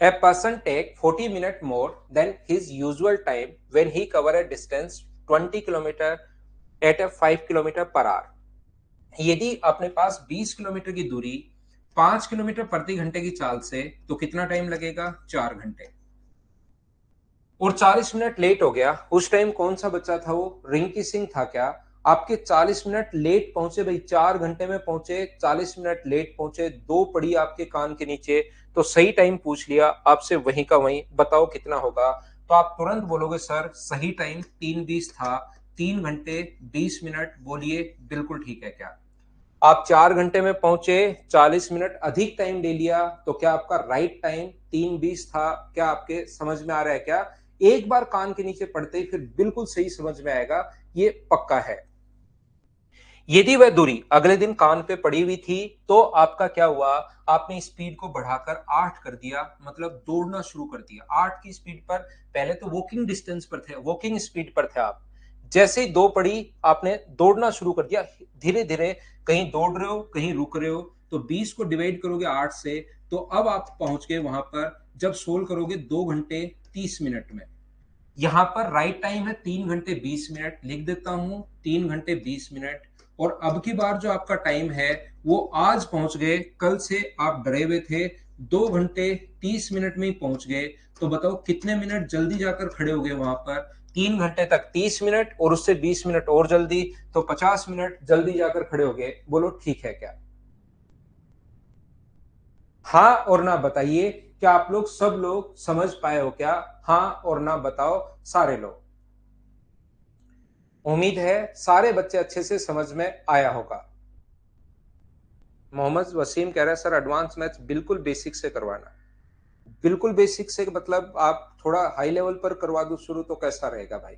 A person take 40 minutes more than his usual time when he cover a distance 20 kilometre at a 5 kilometre per hour. यदि अपने पास 20 किलोमीटर की दूरी 5 किलोमीटर प्रति घंटे की चाल से, तो कितना टाइम लगेगा? 4 घंटे। और 40 मिनट लेट हो गया, उस टाइम कौन सा बच्चा था वो? रिंकी सिंह था क्या? आपके 40 मिनट लेट पहुंचे भाई, 4 घंटे में पहुंचे, 40 मिनट लेट पहुंचे, 2 पड़ी आपके कान के नीचे, तो सही टाइम पूछ लिया आपसे, वहीं का वहीं बताओ कितना होगा? तो आप तुरंत बोलोगे सर सही टाइम 3:20 था, 3 घंटे 20 मिनट, बोलिए बिल्कुल ठीक है क्या? आप 4 घंटे में पहुंचे, 40 मिनट अधिक टाइम ले लिया, तो क्या आपका राइट टाइम 3:20 था? क्या आपके समझ में आ रहा है क्या? एक बार कान के नीचे पड़ते ही फिर बिल्कुल सही समझ में आएगा, ये पक्का है। यदि वह दूरी अगले दिन कान पे पड़ी हुई थी तो आपका क्या हुआ? आपने स्पीड को बढ़ाकर 8 कर दिया, मतलब दौड़ना शुरू कर दिया 8 की स्पीड पर। पहले तो वॉकिंग डिस्टेंस पर थे, वॉकिंग स्पीड पर थे आप, जैसे ही 2 पड़ी, आपने दौड़ना शुरू कर दिया, धीरे-धीरे कहीं दौड़ रहे हो, कहीं रुक रहे हो, तो 20 को डिवाइड करोगे 8 से, तो अब आप पहुँच गए वहाँ पर जब सोल्व करोगे 2 घंटे 30 मिनट में। यहाँ पर राइट टाइम है 3 घंटे 20 मिनट, लिख देता हूँ 3 घंटे 20 मिनट। और अब की बार जो आपका टाइम है वो आज पहुंच गए, कल से आप डरे हुए थे, 2 घंटे 30 मिनट में ही पहुंच गए। तो बताओ कितने मिनट जल्दी जाकर खड़े हो गए वहां पर? 3 घंटे तक 30 मिनट और उससे 20 मिनट और जल्दी, तो 50 मिनट जल्दी जाकर खड़े हो गए। बोलो ठीक है क्या? हाँ और ना बताइए, क्या आप लोग सब लोग समझ पाए हो क्या? हाँ और ना बताओ सारे लोग। उम्मीद है सारे बच्चे अच्छे से समझ में आया होगा। मोहम्मद वसीम कह रहा है सर एडवांस मैथ्स बिल्कुल बेसिक से करवाना। बिल्कुल बेसिक से मतलब आप थोड़ा हाई लेवल पर करवा दो शुरू, तो कैसा रहेगा भाई?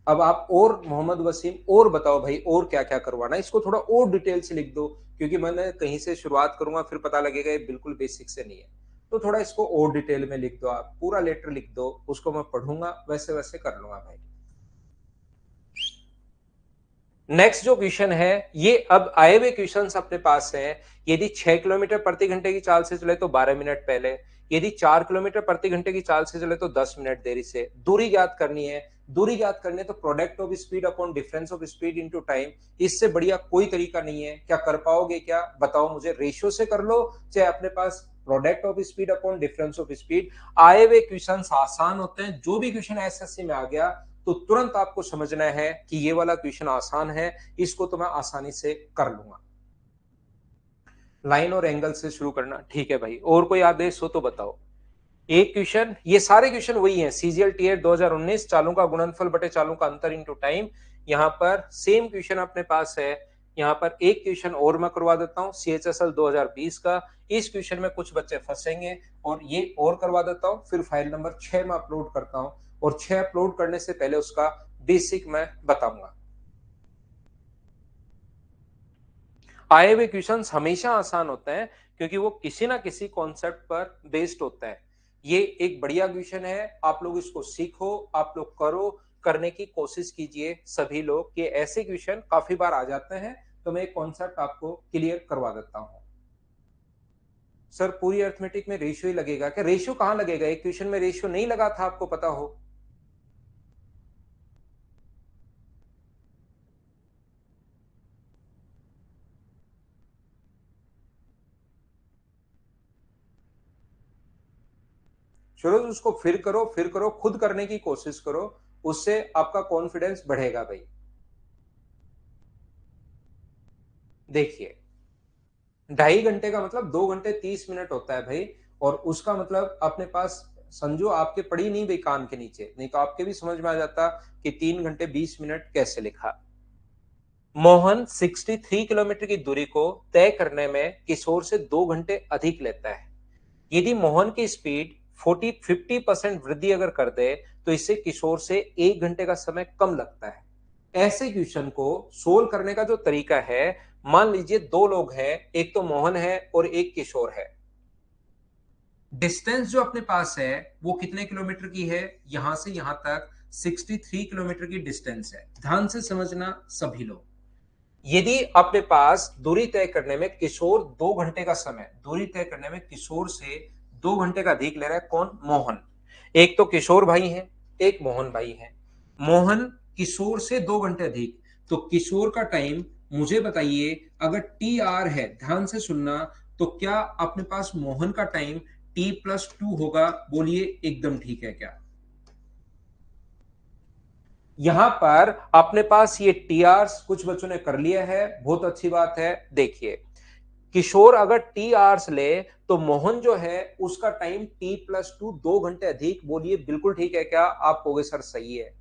अब आप और मोहम्मद वसीम और बताओ भाई, और क्या क्या करवाना है, इसको थोड़ा और डिटेल से लिख दो, क्योंकि मैंने कहीं से शुरुआत करूंगा फिर पता लगेगा ये बिल्कुल बेसिक से नहीं है। तो थोड़ा इसको और डिटेल में लिख दो, आप पूरा लेटर लिख दो, उसको मैं पढ़ूंगा, वैसे वैसे कर लूंगा भाई। नेक्स्ट जो क्वेश्चन है, ये अब आए हुए क्वेश्चन अपने पास हैं। यदि 6 किलोमीटर प्रति घंटे की चाल से चले तो 12 मिनट पहले, यदि 4 किलोमीटर प्रति घंटे की चाल से चले तो 10 मिनट देरी से। दूरी ज्ञात करनी है। दूरी ज्ञात करनी है तो product of speed upon difference of speed into time, इससे बढ़िया कोई तरीका नहीं है। क्या कर पाओगे? क्या बताओ मुझे, रेशियो से कर लो, चाहे अपने पास product of speed upon difference of speed. आए हुए क्वेश्चन आसान होते हैं। जो भी क्वेश्चन एसएससी में आ गया तो तुरंत आपको समझना है कि ये वाला क्वेश्चन आसान है, इसको तो मैं आसानी से कर लूंगा। लाइन और एंगल से शुरू करना, ठीक है भाई। और कोई आदेश हो तो बताओ। एक क्वेश्चन, ये सारे क्वेश्चन वही हैं, सीजीएल टीएट 2019, चालों का गुणनफल बटे चालों का अंतर इनटू टाइम। यहाँ पर सेम क्वेश्चन अपने पास है। यहाँ पर एक क्वेश्चन और मैं करवा देता हूँ, सीएचएसएल 2020 का। इस क्वेश्चन में कुछ बच्चे फंसेंगे और ये और करवा देता हूँ, फिर फाइल नंबर 6 में अपलोड करता हूँ, और 6 अपलोड करने से पहले उसका बेसिक मैं बताऊंगा। आए हुए क्वेश्चंस हमेशा आसान होते हैं, क्योंकि वो किसी ना किसी कॉन्सेप्ट पर बेस्ड होता है। ये एक बढ़िया क्वेश्चन है, आप लोग इसको सीखो, आप लोग करो, करने की कोशिश कीजिए सभी लोग, कि ऐसे क्वेश्चन काफी बार आ जाते हैं। तो मैं एक कॉन्सेप्ट आपको क्लियर करवा देता हूं। सर पूरी अर्थमेटिक में रेशियो ही लगेगा क्या? रेशियो कहां लगेगा? एक क्वेश्चन में रेशियो नहीं लगा था, आपको पता हो। चलो तो उसको फिर करो, फिर करो, खुद करने की कोशिश करो, उससे आपका कॉन्फिडेंस बढ़ेगा भाई। देखिए, 2.5 घंटे का मतलब 2 घंटे 30 मिनट होता है भाई। और उसका मतलब अपने पास समझो, आपके पड़ी नहीं भाई कान के नीचे, नहीं तो आपके भी समझ में आ जाता कि 3 घंटे 20 मिनट कैसे लिखा। मोहन 63 किलोमीटर की दूरी को तय करने में किशोर से 2 घंटे अधिक लेता है। यदि मोहन की स्पीड 50% वृद्धि अगर कर दे तो इससे किशोर से 1 घंटे का समय कम लगता है। ऐसे क्वेश्चन को सोल्व करने का जो तरीका है, मान लीजिए दो लोग हैं, एक तो मोहन है और एक किशोर है। डिस्टेंस जो अपने पास है वो कितने किलोमीटर की है? यहां से यहां तक 63 किलोमीटर की डिस्टेंस है। ध्यान से समझना सभी लोग। यदि अपने पास दूरी तय करने में किशोर 2 घंटे का समय, दूरी तय करने में किशोर से 2 घंटे का अधिक ले रहा है, कौन? मोहन। एक तो किशोर भाई है, एक मोहन भाई है। मोहन किशोर से 2 घंटे अधिक, तो किशोर का टाइम मुझे बताइए। अगर टी आर है, ध्यान से सुनना, तो क्या अपने पास मोहन का टाइम T+2 होगा? बोलिए एकदम ठीक है क्या? यहां पर अपने पास ये टी आर कुछ बच्चों ने कर लिया है, बहुत अच्छी बात है। देखिए, किशोर अगर टी आवर्स ले तो मोहन जो है उसका टाइम T+2 2 घंटे अधिक। बोलिए बिल्कुल ठीक है क्या? आप कहोगे सर सही है।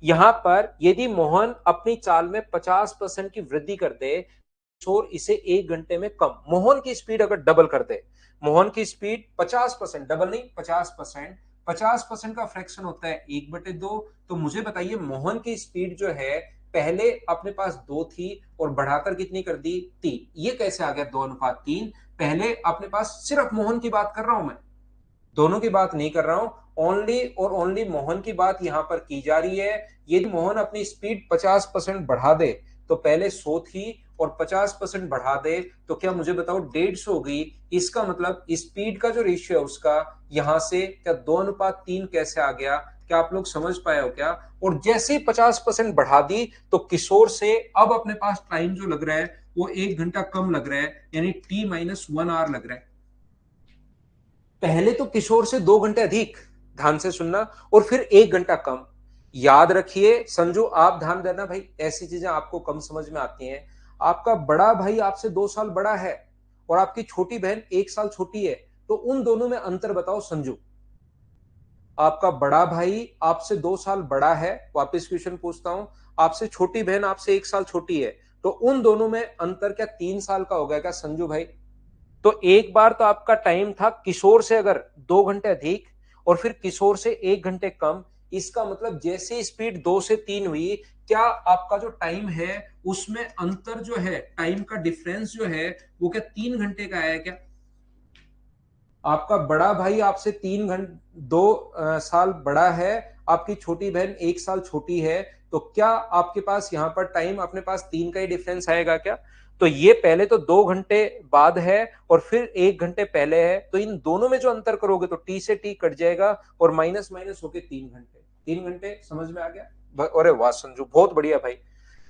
यहां पर यदि मोहन अपनी चाल में 50% की वृद्धि कर दे, किशोर इसे 1 घंटे में कम। मोहन की स्पीड अगर डबल कर दे, मोहन की स्पीड 50%, डबल नहीं 50%, 50% का फ्रैक्शन होता है 1/2। तो मुझे बताइए मोहन की स्पीड जो है पहले अपने पास 2 थी और बढ़ाकर कितनी कर दी? 3। ये कैसे आ गया 2:3? पहले अपने पास सिर्फ मोहन की बात कर रहा हूं मैं। दोनों की बात नहीं कर रहा हूं, ओनली और ओनली मोहन की बात यहां पर की जा रही है। यदि मोहन अपनी स्पीड 50% बढ़ा दे तो पहले 100 थी और 50% बढ़ा दे तो क्या मुझे बताओ 150 हो गई। इसका मतलब स्पीड का जो रेशियो है उसका यहां से क्या 2:3 कैसे आ गया, क्या आप लोग समझ पाए हो क्या। और जैसे ही 50% बढ़ा दी तो किशोर से अब अपने पास टाइम जो लग रहा है वो 1 घंटा कम लग रहा है, यानी T-1 आवर लग रहा है। पहले तो किशोर से 2 घंटे अधिक, ध्यान से सुनना, और फिर 1 घंटा कम। याद रखिए संजू, आप ध्यान देना भाई, ऐसी चीजें आपको कम समझ में आती हैं। आपका बड़ा भाई आपसे 2 साल बड़ा है और आपकी छोटी बहन 1 साल छोटी है, तो उन दोनों में अंतर बताओ संजू। आपका बड़ा भाई आपसे 2 साल बड़ा है, वापस क्वेश्चन पूछता हूं, आपसे छोटी बहन आपसे 1 साल छोटी है, तो उन दोनों में अंतर क्या 3 साल का हो गया क्या संजू भाई। तो एक बार तो आपका टाइम था किशोर से अगर 2 घंटे अधिक और फिर किशोर से 1 घंटे कम। इसका मतलब जैसे स्पीड 2 से 3 हुई, क्या आपका जो टाइम है उसमें अंतर जो है, टाइम का डिफरेंस जो है वो क्या 3 घंटे का है क्या। आपका बड़ा भाई आपसे 2 साल बड़ा है, आपकी छोटी बहन 1 साल छोटी है, तो क्या आपके पास यहाँ पर टाइम अपने पास 3 का ही डिफरेंस आएगा क्या। तो ये पहले तो 2 घंटे बाद है और फिर 1 घंटे पहले है, तो इन दोनों में जो अंतर करोगे तो टी से टी कट जाएगा और माइनस माइनस होके 3 घंटे। 3 घंटे समझ में आ गया। अरे वाह संजू, बहुत बढ़िया भाई।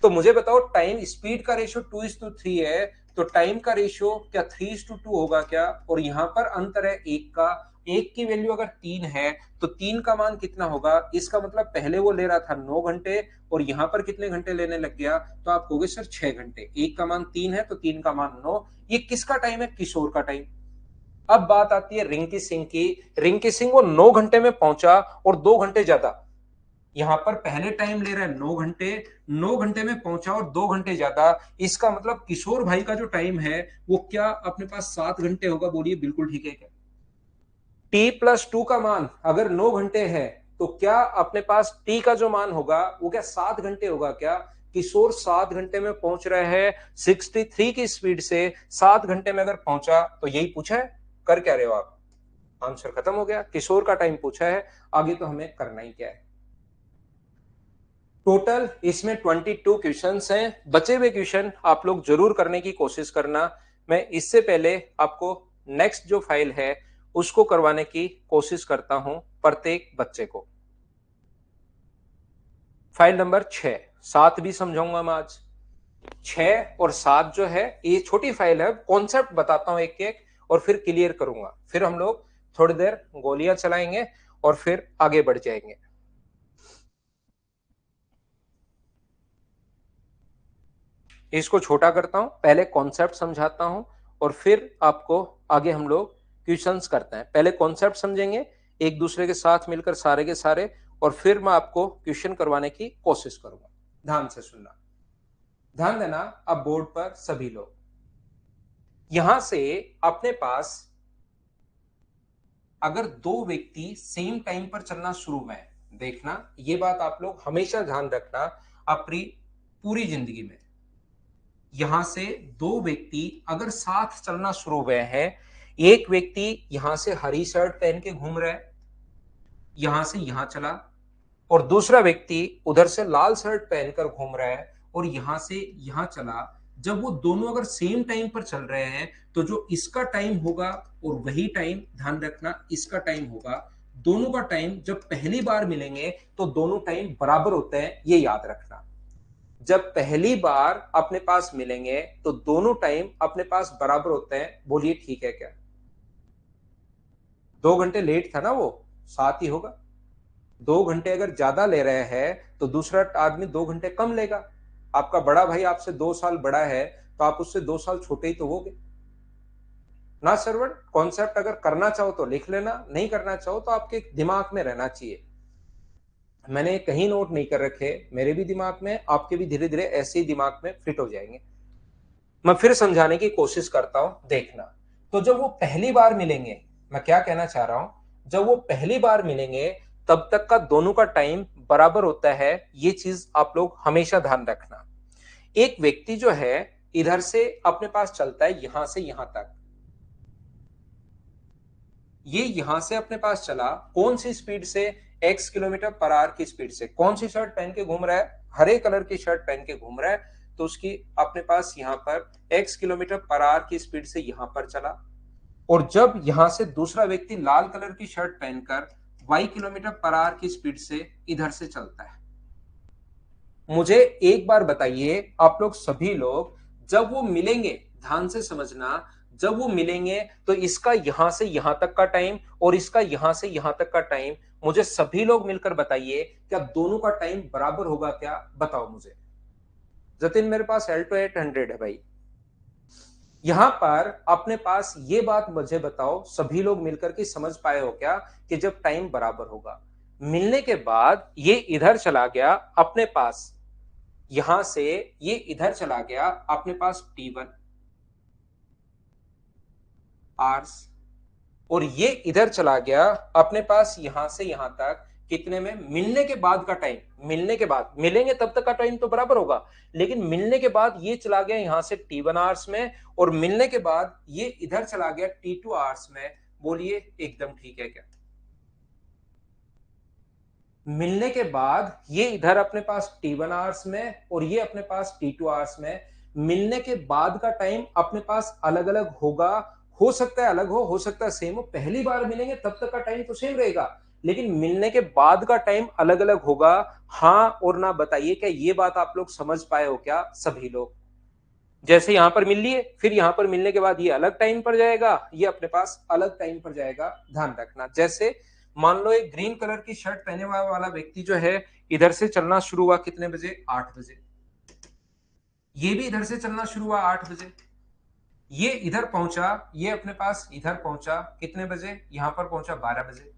तो मुझे बताओ टाइम स्पीड का रेशियो 2:3 है, तो टाइम का रेशियो क्या 3:2 होगा क्या। और यहां पर अंतर है एक का, एक की वैल्यू अगर 3 है तो 3 का मान कितना होगा। इसका मतलब पहले वो ले रहा था 9 घंटे और यहां पर कितने घंटे लेने लग गया, तो आप कहोगे सर 6 घंटे। एक का मान 3 है तो 3 का मान 9। ये किसका टाइम है, किशोर का टाइम। अब बात आती है रिंकी सिंह की। रिंकी सिंह वो 9 घंटे में पहुंचा और 2 घंटे ज्यादा। यहां पर पहले टाइम ले रहा है 9 घंटे, 9 घंटे में पहुंचा और 2 घंटे ज्यादा। इसका मतलब किशोर भाई का जो टाइम है वो क्या अपने पास 7 घंटे होगा। बोलिए बिल्कुल ठीक है क्या। T+2 का मान अगर 9 घंटे है तो क्या अपने पास टी का जो मान होगा वो क्या 7 घंटे होगा क्या। किशोर 7 घंटे में पहुंच रहे हैं 63 की स्पीड से, 7 घंटे में अगर पहुंचा तो यही पूछा है। कर क्या रहे हो आप, आंसर खत्म हो गया, किशोर का टाइम पूछा है। आगे तो हमें करना ही क्या है। टोटल इसमें 22 क्वेश्चंस हैं। बचे हुए क्वेश्चन आप लोग जरूर करने की कोशिश करना। मैं इससे पहले आपको नेक्स्ट जो फाइल है उसको करवाने की कोशिश करता हूं प्रत्येक बच्चे को। फाइल नंबर 6, 7 भी समझाऊंगा मैं आज। 6 और 7 जो है ये छोटी फाइल है, कॉन्सेप्ट बताता हूं एक एक और फिर क्लियर करूंगा। फिर हम लोग थोड़ी देर गोलियां चलाएंगे और फिर आगे बढ़ जाएंगे। इसको छोटा करता हूं, पहले कॉन्सेप्ट समझाता हूं और फिर आपको आगे हम लोग क्वेश्चंस करते हैं। पहले कॉन्सेप्ट समझेंगे एक दूसरे के साथ मिलकर सारे के सारे, और फिर मैं आपको क्वेश्चन करवाने की कोशिश करूंगा। ध्यान से सुनना, ध्यान देना। अब बोर्ड पर सभी लोग, यहां से अपने पास अगर दो व्यक्ति सेम टाइम पर चलना शुरू में, देखना ये बात आप लोग हमेशा ध्यान रखना अपनी पूरी जिंदगी में। यहां से दो व्यक्ति अगर साथ चलना शुरू हुए हैं, एक व्यक्ति यहां से हरी शर्ट पहन के घूम रहा है, यहां से यहां चला, और दूसरा व्यक्ति उधर से लाल शर्ट पहनकर घूम रहा है और यहां से यहां चला। जब वो दोनों अगर सेम टाइम पर चल रहे हैं तो जो इसका टाइम होगा और वही टाइम, ध्यान रखना इसका टाइम होगा, दोनों का टाइम जब पहली बार मिलेंगे तो दोनों टाइम बराबर होते हैं, ये याद रखना। जब पहली बार अपने पास मिलेंगे तो दोनों टाइम अपने पास बराबर होते हैं। बोलिए ठीक है क्या। 2 घंटे लेट था ना वो, 7 ही होगा। 2 घंटे अगर ज्यादा ले रहे हैं तो दूसरा आदमी 2 घंटे कम लेगा। आपका बड़ा भाई आपसे 2 साल बड़ा है तो आप उससे 2 साल छोटे ही तो होगे ना। सरवण कॉन्सेप्ट अगर करना चाहो तो लिख लेना, नहीं करना चाहो तो आपके दिमाग में रहना चाहिए। मैंने कहीं नोट नहीं कर रखे, मेरे भी दिमाग में, आपके भी धीरे धीरे ऐसे ही दिमाग में फिट हो जाएंगे। मैं फिर समझाने की कोशिश करता हूं, देखना। तो जब वो पहली बार मिलेंगे, मैं क्या कहना चाह रहा हूं, जब वो पहली बार मिलेंगे तब तक का दोनों का टाइम बराबर होता है। ये चीज आप लोग हमेशा ध्यान रखना। एक व्यक्ति जो है इधर से अपने पास चलता है यहां से यहां तक, ये यहां से अपने पास चला कौन सी स्पीड से, x किलोमीटर पर आवर की स्पीड से। कौन सी शर्ट पहन के घूम रहा है, हरे कलर की शर्ट पहन के घूम रहा है, तो उसकी अपने पास यहां पर x किलोमीटर पर आवर की स्पीड से यहां पर चला। और जब यहां से दूसरा व्यक्ति लाल कलर की शर्ट पहनकर y किलोमीटर पर आवर की स्पीड से इधर से चलता है। मुझे एक बार बताइए आप लोग सभी लोग, जब वो मिलेंगे, ध्यान से समझना, जब वो मिलेंगे तो इसका यहां से यहां तक का टाइम और इसका यहां से यहां तक का टाइम, मुझे सभी लोग मिलकर बताइए क्या दोनों का टाइम बराबर होगा क्या? बताओ मुझे। जतिन मेरे पास एल्टो 800 है भाई। यहां पर अपने पास ये बात मुझे बताओ सभी लोग मिलकर के समझ पाए हो क्या कि जब टाइम बराबर होगा, मिलने के बाद ये इधर चला गया अपने पास, यहां से ये इधर चला गया अपने पास T1 आवर्स, और ये इधर चला गया अपने पास यहां से यहां तक कितने में, मिलने के बाद का टाइम, मिलने के बाद, मिलेंगे तब तक का टाइम तो बराबर होगा, लेकिन मिलने के बाद ये चला गया यहां से T1 आवर्स में, और मिलने के बाद ये इधर चला गया T2 आवर्स में। बोलिए एकदम ठीक है क्या? मिलने के बाद ये इधर अपने पास T1 आवर्स में और ये अपने पास T2 आवर्स में। मिलने के बाद का टाइम अपने पास अलग अलग होगा, हो सकता है अलग हो सकता है सेम हो। पहली बार मिलेंगे तब तक का टाइम तो सेम रहेगा, लेकिन मिलने के बाद का टाइम अलग अलग होगा। हाँ और ना बताइए क्या ये बात आप लोग समझ पाए हो क्या सभी लोग? जैसे यहां पर मिल लिए, फिर यहां पर मिलने के बाद ये अलग टाइम पर जाएगा, ये अपने पास अलग टाइम पर जाएगा, ध्यान रखना। जैसे मान लो एक ग्रीन कलर की शर्ट पहने वाला व्यक्ति जो है इधर से चलना शुरू हुआ कितने बजे, 8 बजे। ये भी इधर से चलना शुरू हुआ 8 बजे। ये इधर पहुंचा, ये अपने पास इधर पहुंचा कितने बजे, यहां पर पहुंचा 12 बजे।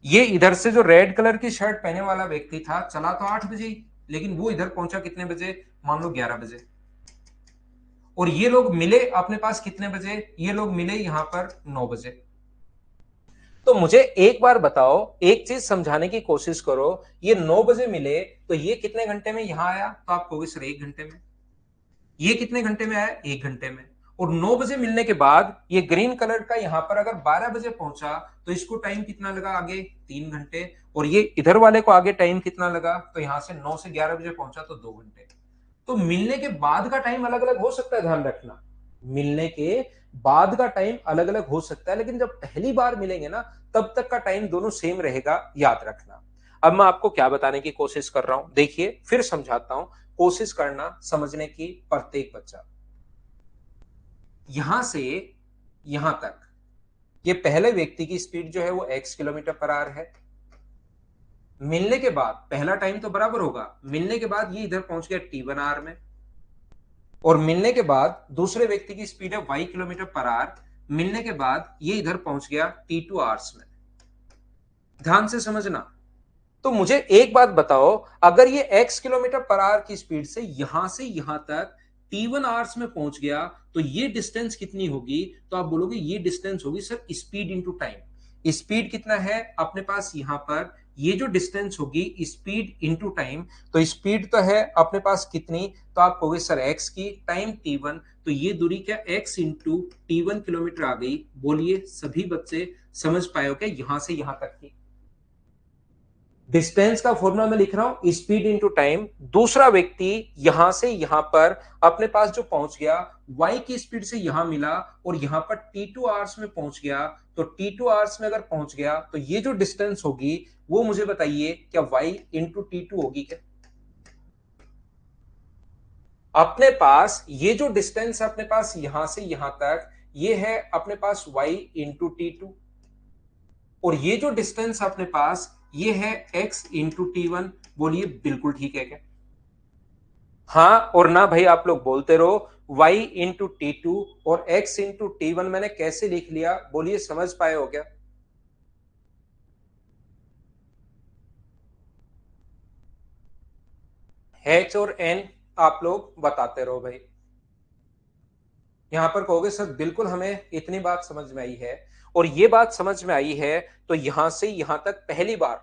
ये इधर से जो रेड कलर की शर्ट पहने वाला व्यक्ति था चला तो 8 बजे ही, लेकिन वो इधर पहुंचा कितने बजे, मान लो 11 बजे। और ये लोग मिले अपने पास कितने बजे, ये लोग मिले यहां पर 9 बजे। तो मुझे एक बार बताओ, एक चीज समझाने की कोशिश करो, ये 9 बजे मिले तो ये कितने घंटे में यहां आया, तो आप कहोगे सर 1 घंटे में। ये कितने घंटे में आया, 1 घंटे में। और 9 बजे मिलने के बाद ये ग्रीन कलर का यहां पर अगर 12 बजे पहुंचा तो इसको टाइम कितना लगा आगे, 3 घंटे। और ये इधर वाले को आगे टाइम कितना लगा, तो यहां से 9 से 11 बजे पहुंचा तो 2 घंटे। तो मिलने के बाद का टाइम अलग अलग हो सकता है, ध्यान रखना। मिलने के बाद का टाइम अलग अलग हो सकता है, लेकिन जब पहली बार मिलेंगे ना तब तक का टाइम दोनों सेम रहेगा, याद रखना। अब मैं आपको क्या बताने की कोशिश कर रहा हूं, देखिए फिर समझाता हूं, कोशिश करना समझने की प्रत्येक बच्चा। यहां से यहां तक ये पहले व्यक्ति की स्पीड जो है वो x किलोमीटर पर आवर है। मिलने के बाद पहला टाइम तो बराबर होगा, मिलने के बाद ये इधर पहुंच गया T1 आवर में, और मिलने के बाद दूसरे व्यक्ति की स्पीड है y किलोमीटर पर आवर, मिलने के बाद ये इधर पहुंच गया T2 आवर्स में। ध्यान से समझना। तो मुझे एक बात बताओ, अगर ये x किलोमीटर पर आवर की स्पीड से यहां तक T1 आवर्स में पहुंच गया तो ये डिस्टेंस कितनी होगी, तो आप बोलोगे ये डिस्टेंस होगी sir speed into time. Speed कितना है अपने पास यहां पर, ये जो डिस्टेंस होगी स्पीड इंटू टाइम, तो स्पीड तो है अपने पास कितनी, तो आप कहोगे सर x की टाइम T1, तो ये दूरी क्या x इंटू T1 किलोमीटर आ गई। बोलिए सभी बच्चे समझ पाए हो क्या यहां से यहां तक की डिस्टेंस का फॉर्मूला मैं लिख रहा हूं स्पीड इंटू टाइम। दूसरा व्यक्ति यहां से यहां पर अपने पास जो पहुंच गया y की स्पीड से यहां मिला और यहां पर T2 आवर्स में पहुंच गया, तो T2 आवर्स में अगर पहुंच गया तो ये जो डिस्टेंस होगी वो मुझे बताइए क्या y इंटू T2 होगी क्या? अपने पास ये जो डिस्टेंस अपने पास यहां से यहां तक ये है अपने पास y इंटू T2, और ये जो डिस्टेंस अपने पास ये है x इंटू T1। बोलिए बिल्कुल ठीक है क्या? हाँ और ना भाई आप लोग बोलते रहो। y इंटू T2 और x इंटू T1 मैंने कैसे लिख लिया, बोलिए समझ पाए हो क्या? h और n आप लोग बताते रहो भाई। यहां पर कहोगे सर बिल्कुल हमें इतनी बात समझ में आई है, और ये बात समझ में आई है तो यहां से यहां तक पहली बार,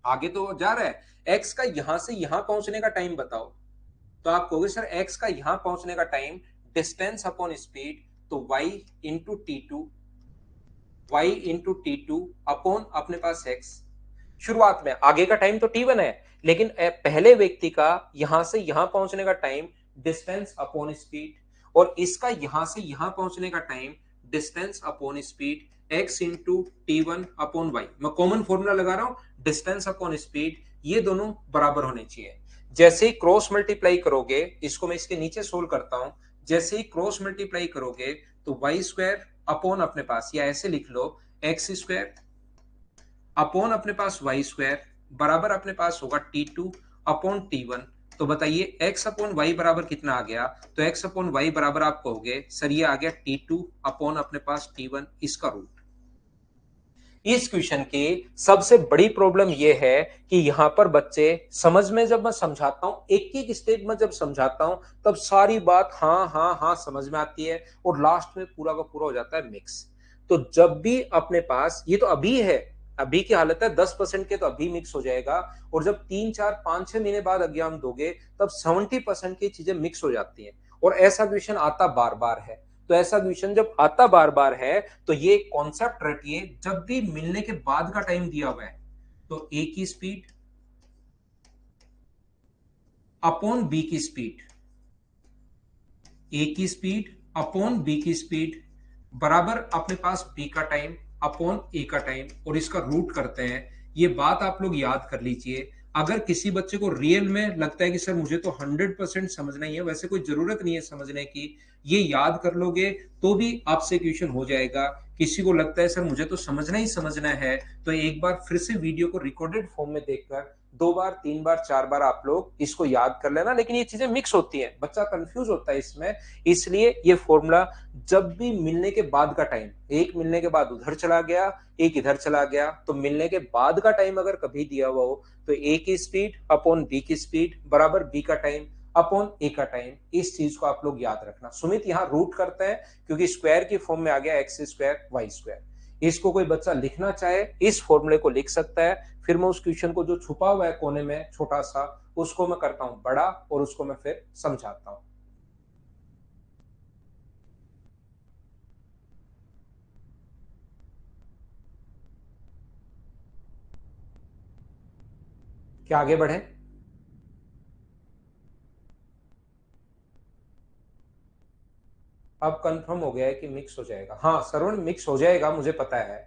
आगे तो जा रहा है, x का यहां से यहां पहुंचने का टाइम बताओ, तो आप कहोगे सर x का यहां पहुंचने का टाइम डिस्टेंस अपॉन स्पीड, तो y into T2 y into T two upon अपने पास x। शुरुआत में आगे का टाइम तो t1 है, लेकिन पहले व्यक्ति का यहां से यहां पहुंचने का टाइम डिस्टेंस अपॉन स्पीड, और इसका यहां से यहां पहुंचने का time distance upon speed x into T one upon Y. मैं कॉमन फॉर्मूला लगा रहा हूं, डिस्टेंस अपॉन स्पीड, ये दोनों बराबर होने चाहिए। जैसे ही क्रॉस मल्टीप्लाई करोगे, इसको मैं इसके नीचे सोल्व करता हूं, जैसे ही क्रॉस मल्टीप्लाई करोगे तो वाई स्क्वायर अपॉन अपने पास, या ऐसे लिख लो एक्स स्क्वायर अपॉन अपने पास वाई स्क्वायर बराबर अपने पास होगा T two upon T one. तो बताइए x अपॉन वाई बराबर कितना आ गया? तो x अपॉन वाई बराबर आप कहोगे सर ये आ गया टी टू अपॉन अपने पास टी वन, इसका रूट। इस क्वेश्चन की सबसे बड़ी प्रॉब्लम यह है कि यहां पर बच्चे समझ में, जब मैं समझाता हूं एक एक स्टेप में जब समझाता हूं, तब सारी बात हाँ हाँ हाँ समझ में आती है और लास्ट में पूरा का पूरा हो जाता है मिक्स। तो जब भी अपने पास, ये तो अभी है, अभी की हालत है, 10% के तो अभी मिक्स हो जाएगा, और जब 3 4 5 6 महीने बाद एग्जाम दोगे तब 70% की चीजें मिक्स हो जाती हैं। और ऐसा क्वेश्चन आता बार बार है। तो ऐसा क्वेश्चन जब आता बार बार है, तो ये कॉन्सेप्ट रखिए, जब भी मिलने के बाद का टाइम दिया हुआ है तो ए की स्पीड अपॉन बी की स्पीड, ए की स्पीड अपॉन बी की स्पीड बराबर अपने पास बी का टाइम अपॉन ए का टाइम, और इसका रूट करते हैं। ये बात आप लोग याद कर लीजिए। अगर किसी बच्चे को रियल में लगता है कि सर मुझे तो 100% समझना ही है, वैसे कोई जरूरत नहीं है समझने की, ये याद कर लोगे तो भी आपसे क्वेश्चन हो जाएगा। किसी को लगता है सर मुझे तो समझना ही समझना है, तो एक बार फिर से वीडियो को रिकॉर्डेड फॉर्म में देखकर 2 बार 3 बार 4 बार आप लोग इसको याद कर लेना। लेकिन ये चीजें मिक्स होती हैं, बच्चा कंफ्यूज होता है इसमें, इसलिए ये फॉर्मूला जब भी मिलने के बाद का टाइम, एक मिलने के बाद उधर चला गया, एक इधर चला गया, तो मिलने के बाद का टाइम अगर कभी दिया हुआ हो तो ए की स्पीड अपॉन बी की स्पीड बराबर बी का टाइम अपॉन ए का टाइम, इस चीज को आप लोग याद रखना। सुमित यहां रूट करते हैं क्योंकि स्क्वायर की फॉर्म में आ गया एक्स स्क्वायर वाई स्क्वायर। इसको कोई बच्चा लिखना चाहे इस फॉर्मूले को लिख सकता है, फिर मैं उस क्वेश्चन को जो छुपा हुआ है कोने में छोटा सा, उसको मैं करता हूं बड़ा और उसको मैं फिर समझाता हूं। क्या आगे बढ़े? अब कंफर्म हो गया है कि मिक्स हो जाएगा। हाँ श्रवण, मिक्स हो जाएगा मुझे पता है,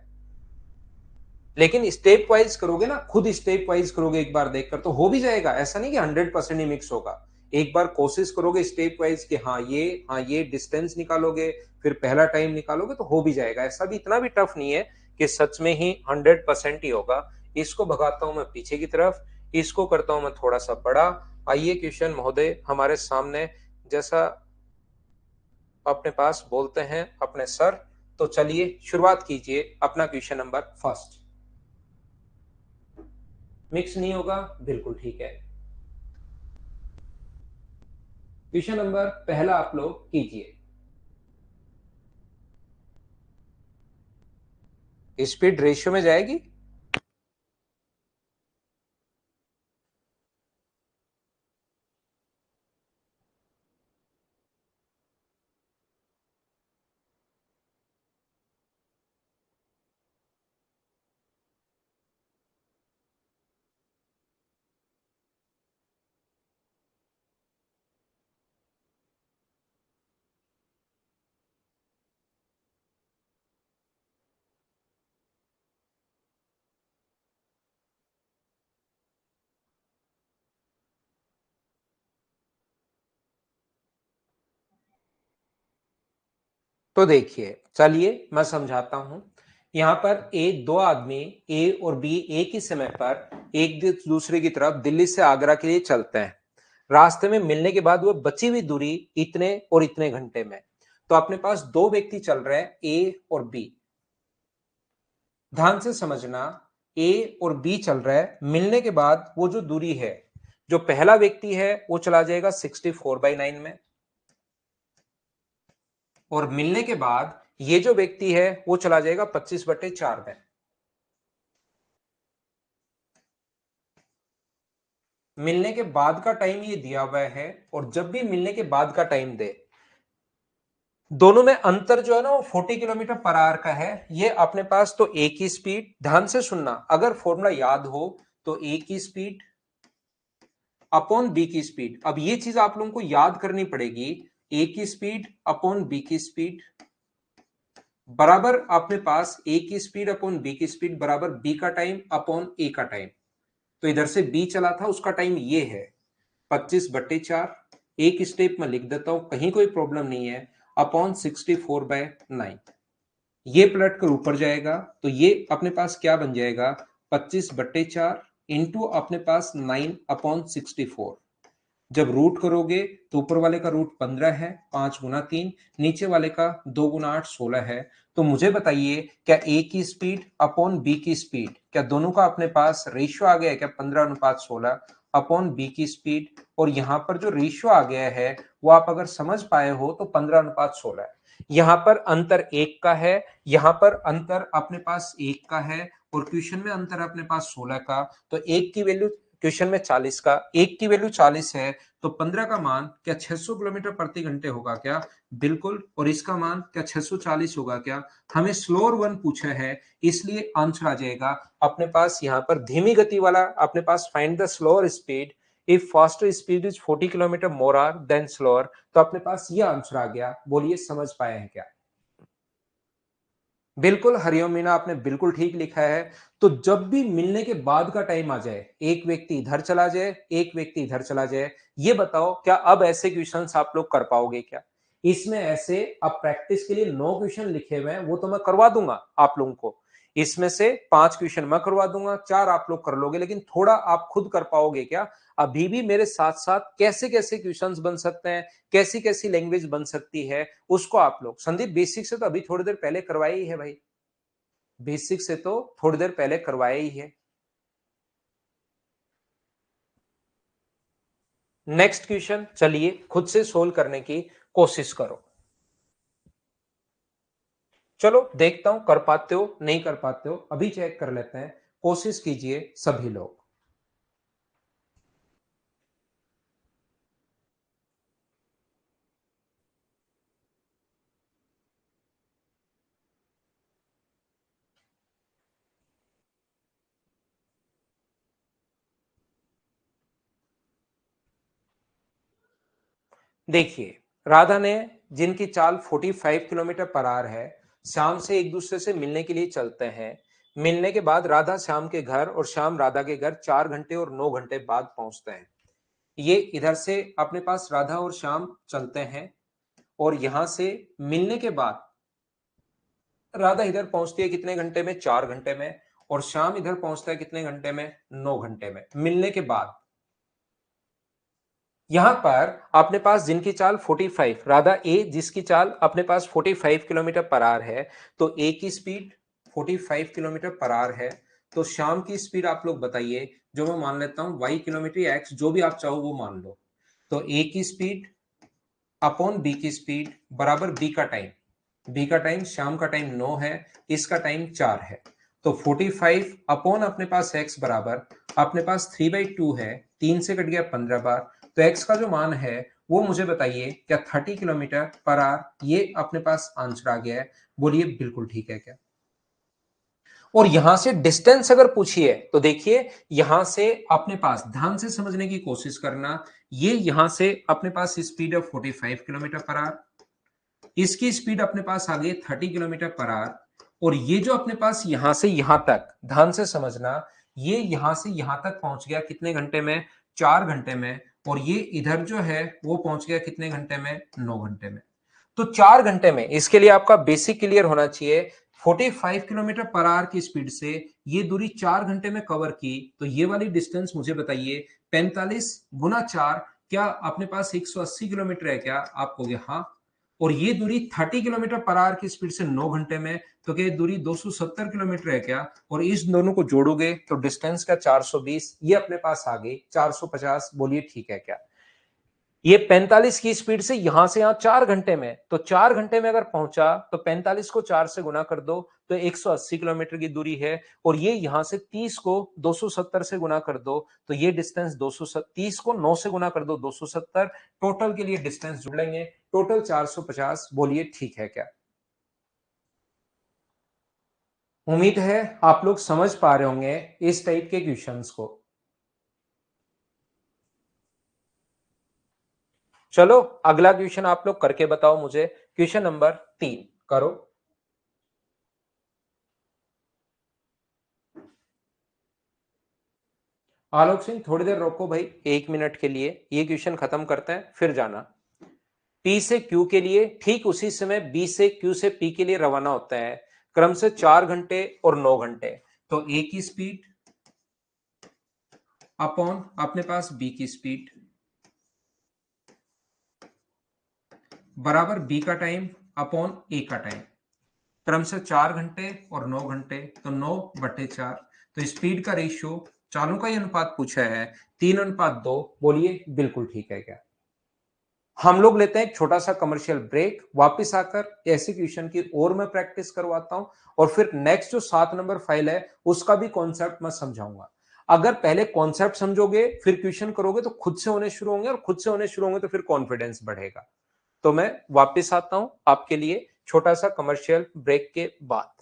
लेकिन स्टेप वाइज करोगे ना, खुद स्टेप वाइज करोगे एक बार देखकर तो हो भी जाएगा। ऐसा नहीं कि 100% ही मिक्स होगा। एक बार कोशिश करोगे स्टेप वाइज कि हाँ ये डिस्टेंस निकालोगे, फिर पहला टाइम निकालोगे तो हो भी जाएगा। ऐसा भी इतना भी टफ नहीं है कि सच में ही 100% ही होगा। इसको भगाता हूं मैं पीछे की तरफ, इसको करता हूं मैं थोड़ा सा बड़ा। आइए क्वेश्चन महोदय हमारे सामने, जैसा अपने पास बोलते हैं अपने सर, तो चलिए शुरुआत कीजिए अपना क्वेश्चन नंबर फर्स्ट। मिक्स नहीं होगा, बिल्कुल ठीक है। क्वेश्चन नंबर पहला आप लोग कीजिए। स्पीड रेशियो में जाएगी। तो देखिए चलिए मैं समझाता हूं। यहां पर एक दो आदमी ए और बी एक ही समय पर एक दूसरे की तरफ दिल्ली से आगरा के लिए चलते हैं। रास्ते में मिलने के बाद वो बची हुई दूरी इतने और इतने घंटे में। तो अपने पास दो व्यक्ति चल रहे हैं ए और बी। ध्यान से समझना, ए और बी चल रहा है, मिलने के बाद वो जो दूरी है, जो पहला व्यक्ति है वो चला जाएगा 64/9 में, और मिलने के बाद ये जो व्यक्ति है वो चला जाएगा 25/4 में। मिलने के बाद का टाइम ये दिया हुआ है, और जब भी मिलने के बाद का टाइम दे दोनों में अंतर जो है ना वो 40 किलोमीटर पर आवर का है। ये अपने पास तो ए की स्पीड, ध्यान से सुनना, अगर फॉर्मूला याद हो तो ए की स्पीड अपॉन बी की स्पीड। अब ये चीज आप लोगों को याद करनी पड़ेगी, ए की स्पीड अपॉन बी की स्पीड बराबर अपने पास ए की स्पीड अपॉन बी की स्पीड बराबर बी का टाइम अपॉन ए का टाइम। तो इधर से बी चला था, उसका टाइम ये है 25/4। एक स्टेप में लिख देता हूं, कहीं कोई प्रॉब्लम नहीं है, अपॉन 64/9। ये पलट कर ऊपर जाएगा तो ये अपने पास क्या बन जाएगा, 25/4 इंटू अपने पास 9/64। जब रूट करोगे तो ऊपर वाले का रूट 15 है, 5 गुना 3, नीचे वाले का 2 गुना 8 16 है। तो मुझे बताइए क्या ए की स्पीड अपॉन बी की स्पीड, क्या दोनों का अपने पास रेशियो आ गया है क्या, 15:16 अपॉन बी की स्पीड। और यहां पर जो रेशियो आ गया है वो आप अगर समझ पाए हो तो 15:16 है। यहां पर अंतर एक का है, यहां पर अंतर अपने पास एक का है, और क्वेश्चन में अंतर अपने पास 16 का। तो एक की वैल्यू क्वेश्चन में 40 का, एक की वैल्यू 40 है, तो 15 का मान क्या 600 किलोमीटर प्रति घंटे होगा क्या, बिल्कुल। और इसका मान क्या 640 होगा क्या। हमें स्लोअर वन पूछा है, इसलिए आंसर आ जाएगा अपने पास यहां पर धीमी गति वाला। अपने पास find the slower speed if faster speed is 40 kilometre more hour than slower. तो अपने पास ये आंसर आ गया। बोलिए समझ पाए हैं क्या। बिल्कुल हरिओम मीना, आपने बिल्कुल ठीक लिखा है। तो जब भी मिलने के बाद का टाइम आ जाए, एक व्यक्ति इधर चला जाए, एक व्यक्ति इधर चला जाए, ये बताओ क्या अब ऐसे क्वेश्चंस आप लोग कर पाओगे क्या। इसमें ऐसे अब प्रैक्टिस के लिए 9 क्वेश्चन लिखे हुए हैं, वो तो मैं करवा दूंगा आप लोगों को। इसमें से 5 क्वेश्चन मैं करवा दूंगा, 4 आप लोग कर लोगे, लेकिन थोड़ा आप खुद कर पाओगे क्या। अभी भी मेरे साथ साथ कैसे कैसे क्वेश्चंस बन सकते हैं, कैसी कैसी लैंग्वेज बन सकती है, उसको आप लोग, संदीप बेसिक से तो अभी थोड़ी देर पहले करवाया ही है भाई, बेसिक से तो थोड़ी देर पहले करवाया ही है। नेक्स्ट क्वेश्चन चलिए खुद से सोल्व करने की कोशिश करो। चलो देखता हूं कर पाते हो नहीं कर पाते हो, अभी चेक कर लेते हैं। कोशिश कीजिए सभी लोग। देखिए, राधा ने, जिनकी चाल 45 किलोमीटर पर आवर है, शाम से एक दूसरे से मिलने के लिए चलते हैं। मिलने के बाद राधा श्याम के घर और श्याम राधा के घर 4 घंटे और 9 घंटे बाद पहुंचते हैं। ये इधर से अपने पास राधा और श्याम चलते हैं, और यहां से मिलने के बाद राधा इधर पहुंचती है कितने घंटे में, 4 घंटे में। और श्याम इधर पहुंचता है कितने घंटे में, 9 घंटे में, मिलने के बाद। यहां पर अपने पास जिनकी चाल 45, राधा ए जिसकी चाल अपने पास 45 किलोमीटर पर आवर है, तो ए की स्पीड 45 किलोमीटर पर आवर है। तो श्याम की स्पीड आप लोग बताइए, जो मैं मान लेता हूं वाई किलोमीटर या एक्स, जो भी आप चाहो वो मान लो। तो ए की स्पीड अपॉन बी की स्पीड बराबर बी का टाइम। बी का टाइम, शाम का टाइम 9 है, इसका टाइम 4 है। तो 45 अपॉन अपने पास एक्स बराबर अपने पास 3/2 है, 3 से कट गया 15 बार। तो एक्स का जो मान है वो मुझे बताइए क्या 30 किलोमीटर पर आवर, ये अपने पास आंसर आ गया है। बोलिए बिल्कुल ठीक है क्या। और यहां से डिस्टेंस अगर पूछिए तो देखिए, यहां से अपने पास ध्यान से समझने की कोशिश करना, ये यहां से अपने पास स्पीड है 45 किलोमीटर पर आवर, इसकी स्पीड अपने पास आ गई 30 किलोमीटर पर आवर। और ये जो अपने पास यहां से यहां तक, ध्यान से समझना, ये यहां से यहां तक पहुंच गया कितने घंटे में, 4 घंटे में। और ये इधर जो है वो पहुंच गया कितने घंटे में, 9 घंटे में। तो 4 घंटे में, इसके लिए आपका बेसिक क्लियर होना चाहिए। 45 किलोमीटर पर आवर की स्पीड से ये दूरी 4 घंटे में कवर की, तो ये वाली डिस्टेंस मुझे बताइए 45 गुना 4, क्या अपने पास 180 किलोमीटर है क्या, आप कहोगे हाँ। और ये दूरी 30 किलोमीटर पर आवर की स्पीड से 9 घंटे में, तो क्या ये दूरी 270 किलोमीटर है क्या। और इस दोनों को जोड़ोगे तो डिस्टेंस का 420, ये अपने पास आ गई 450। बोलिए ठीक है क्या। ये 45 की स्पीड से यहां से यहां 4 घंटे में, तो 4 घंटे में अगर पहुंचा तो 45 को 4 से गुना कर दो तो 180 किलोमीटर की दूरी है। और ये यहां से 30 को 270 से गुना कर दो तो ये डिस्टेंस 230 को 9 से गुना कर दो 270, टोटल के लिए डिस्टेंस जुड़ लेंगे, टोटल 450। बोलिए ठीक है क्या? उम्मीद है आप लोग समझ पा रहे होंगे इस टाइप के क्वेश्चंस को। चलो अगला क्वेश्चन आप लोग करके बताओ मुझे, क्वेश्चन नंबर 3 करो। आलोक सिंह थोड़ी देर रोको भाई, 1 मिनट के लिए ये क्वेश्चन खत्म करते हैं फिर जाना। P से Q के लिए ठीक उसी समय B से Q से P के लिए रवाना होता है, क्रम से 4 घंटे और 9 घंटे। तो A की स्पीड अपॉन अपने पास B की स्पीड बराबर B का टाइम अपॉन A का टाइम, क्रम से 4 घंटे और 9 घंटे, तो 9/4। तो स्पीड का रेशियो, चालों का ही अनुपात पूछा है, 3:2। बोलिए बिल्कुल ठीक है क्या? हम लोग लेते हैं एक छोटा सा कमर्शियल ब्रेक, वापस आकर ऐसे क्वेश्चन की और मैं प्रैक्टिस करवाता हूं और फिर नेक्स्ट जो 7 नंबर फाइल है उसका भी कॉन्सेप्ट मैं समझाऊंगा। अगर पहले कॉन्सेप्ट समझोगे फिर क्वेश्चन करोगे तो खुद से होने शुरू होंगे, और खुद से होने शुरू होंगे तो फिर कॉन्फिडेंस बढ़ेगा। तो मैं वापस आता हूं आपके लिए छोटा सा कमर्शियल ब्रेक के बाद।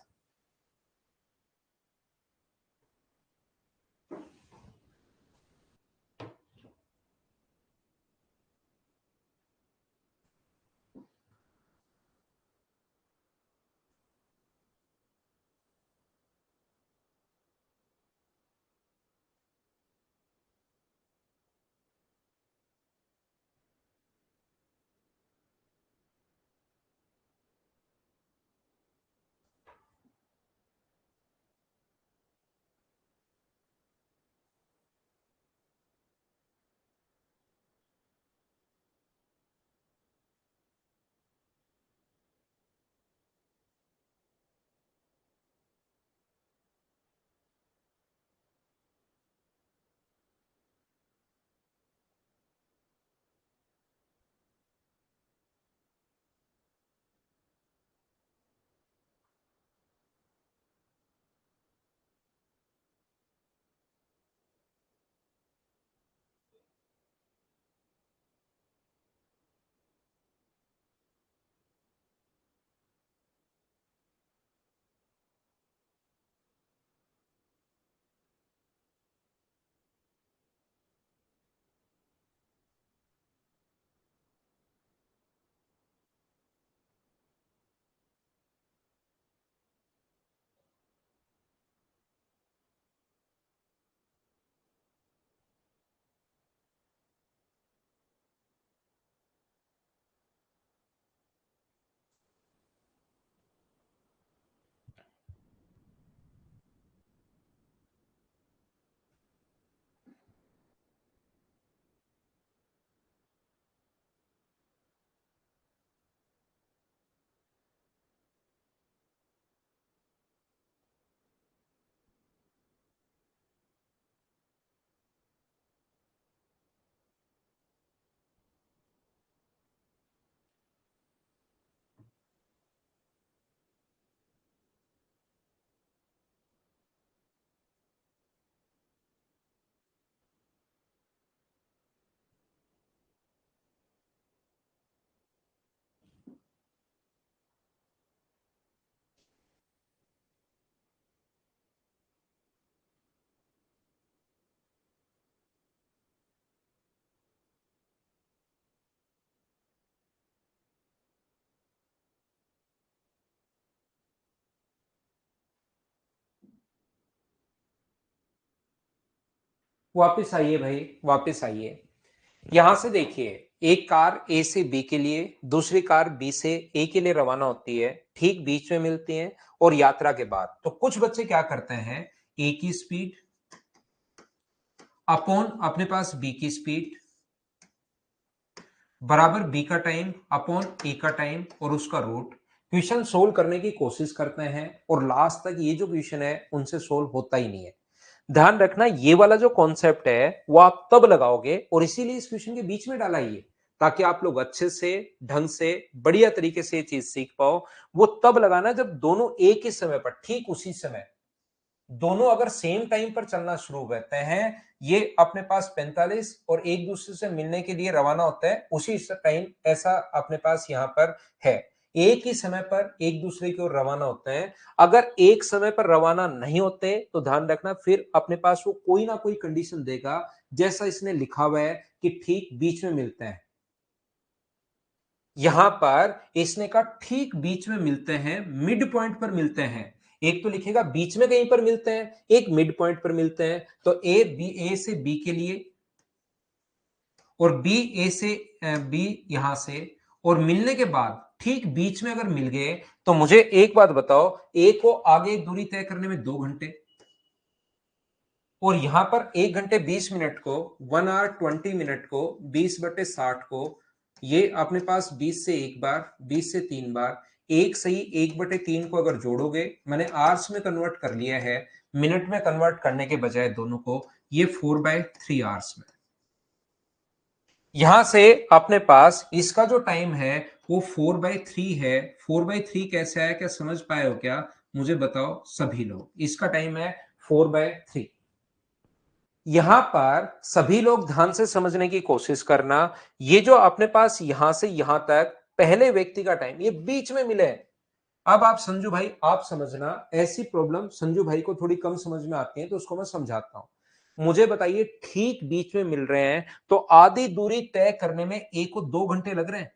वापस आइए भाई, वापस आइए। यहां से देखिए, एक कार ए से बी के लिए, दूसरी कार बी से ए के लिए रवाना होती है, ठीक बीच में मिलती है और यात्रा के बाद तो कुछ बच्चे क्या करते हैं, ए की स्पीड अपॉन अपने पास बी की स्पीड बराबर बी का टाइम अपॉन ए का टाइम और उसका रूट, क्वेश्चन सोल्व करने की कोशिश करते हैं और लास्ट तक ये जो क्वेश्चन है उनसे सोल्व होता ही नहीं है। ध्यान रखना, ये वाला जो कॉन्सेप्ट है वो आप तब लगाओगे, और इसीलिए इस क्वेश्चन के बीच में डाला ये, ताकि आप लोग अच्छे से, ढंग से, बढ़िया तरीके से ये चीज सीख पाओ। वो तब लगाना जब दोनों एक ही समय पर, ठीक उसी समय, दोनों अगर सेम टाइम पर चलना शुरू करते हैं, ये अपने पास 45 और एक दूसरे से मिलने के लिए रवाना होता है, उसी टाइम ऐसा अपने पास यहां पर है। एक ही समय पर एक दूसरे की ओर रवाना होते हैं। अगर एक समय पर रवाना नहीं होते तो ध्यान रखना, फिर अपने पास वो कोई ना कोई कंडीशन देगा, जैसा इसने लिखा हुआ है कि ठीक बीच में मिलते हैं। यहां पर इसने कहा ठीक बीच में मिलते हैं, मिड पॉइंट पर मिलते हैं। एक तो लिखेगा बीच में कहीं पर मिलते हैं, एक मिड पॉइंट पर मिलते हैं। तो ए से बी के लिए, और बी ए से बी यहां से, और मिलने के बाद ठीक बीच में अगर मिल गए, तो मुझे एक बात बताओ, ए को आगे दूरी तय करने में 2 घंटे, और यहां पर 1 घंटे 20 मिनट को, 1 आवर 20 मिनट को 20/60 को, ये अपने पास 20 से एक बार, 20 से 3 बार, एक सही 1/3 को अगर जोड़ोगे, मैंने आवर्स में कन्वर्ट कर लिया है, मिनट में कन्वर्ट करने के बजाय दोनों को, ये 4/3 आवर्स में। यहां से अपने पास इसका जो टाइम है वो 4/3 है। 4/3 कैसे आया, क्या समझ पाए हो क्या? मुझे बताओ सभी लोग, इसका टाइम है 4/3। यहां पर सभी लोग ध्यान से समझने की कोशिश करना, ये जो अपने पास यहां से यहां तक पहले व्यक्ति का टाइम ये बीच में मिले। अब आप संजू भाई आप समझना, ऐसी प्रॉब्लम संजू भाई को थोड़ी कम समझ में आती है, तो उसको मैं समझाता हूं। मुझे बताइए, ठीक बीच में मिल रहे हैं तो आधी दूरी तय करने में एक को 2 घंटे लग रहे हैं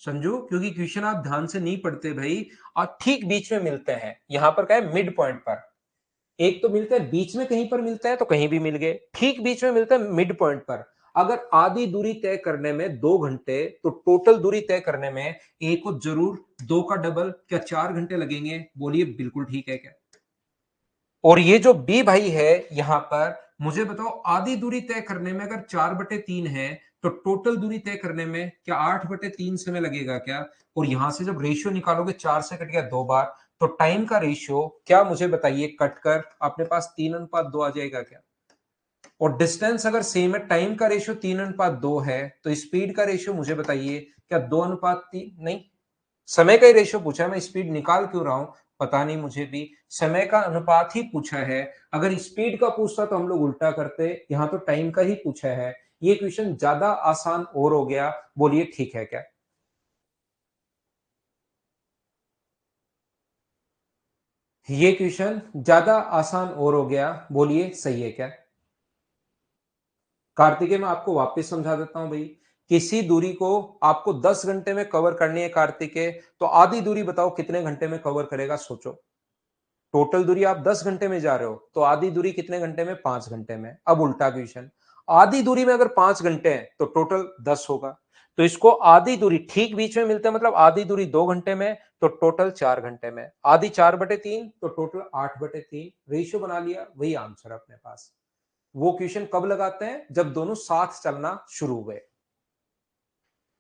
संजू, क्योंकि क्वेश्चन आप ध्यान से नहीं पढ़ते भाई। और ठीक बीच में मिलते हैं, यहां पर क्या है, मिड पॉइंट पर। एक तो मिलता है बीच में, कहीं पर मिलता है तो कहीं भी मिल गए, ठीक बीच में मिलता है मिड पॉइंट पर। अगर आधी दूरी तय करने में 2 घंटे, तो टोटल दूरी तय करने में एक को जरूर 2 का डबल, क्या 4 घंटे लगेंगे? बोलिए बिल्कुल ठीक है क्या? और ये जो बी भाई है यहां पर, मुझे बताओ आधी दूरी तय करने में अगर 4/3 है, तो टोटल दूरी तय करने में क्या 8/3 समय लगेगा क्या? और यहां से जब रेशियो निकालोगे, 4 से कट गया 2 बार, तो टाइम का रेशियो क्या, मुझे बताइए, कट कर अपने पास 3:2 आ जाएगा क्या? और डिस्टेंस अगर सेम है, टाइम का रेशियो 3:2 है, तो स्पीड का रेशियो मुझे बताइए क्या 2:3? नहीं, समय का ही रेशियो पूछा है, मैं स्पीड निकाल क्यों रहा हूं पता नहीं मुझे भी। समय का अनुपात ही पूछा है। अगर स्पीड का पूछता तो हम लोग उल्टा करते, यहां तो टाइम का ही पूछा है। ये क्वेश्चन ज्यादा आसान और हो गया। बोलिए ठीक है क्या? ये क्वेश्चन ज्यादा आसान और हो गया, बोलिए सही है क्या? कार्तिकेय मैं आपको वापस समझा देता हूं भाई। किसी दूरी को आपको 10 घंटे में कवर करनी है कार्तिकेय, तो आधी दूरी बताओ कितने घंटे में कवर करेगा, सोचो। टोटल दूरी आप 10 घंटे में जा रहे हो, तो आधी दूरी कितने घंटे में? 5 घंटे में। अब उल्टा क्वेश्चन, आधी दूरी में अगर 5 घंटे हैं तो टोटल 10 होगा। तो इसको आधी दूरी ठीक बीच में मिलते हैं, मतलब आधी दूरी 2 घंटे में, तो टोटल 4 घंटे में। आधी 4/3 तो टोटल 8/3। रेशियो बना लिया, वही आंसर अपने पास। वो क्वेश्चन कब लगाते हैं? जब दोनों साथ चलना शुरू हुए।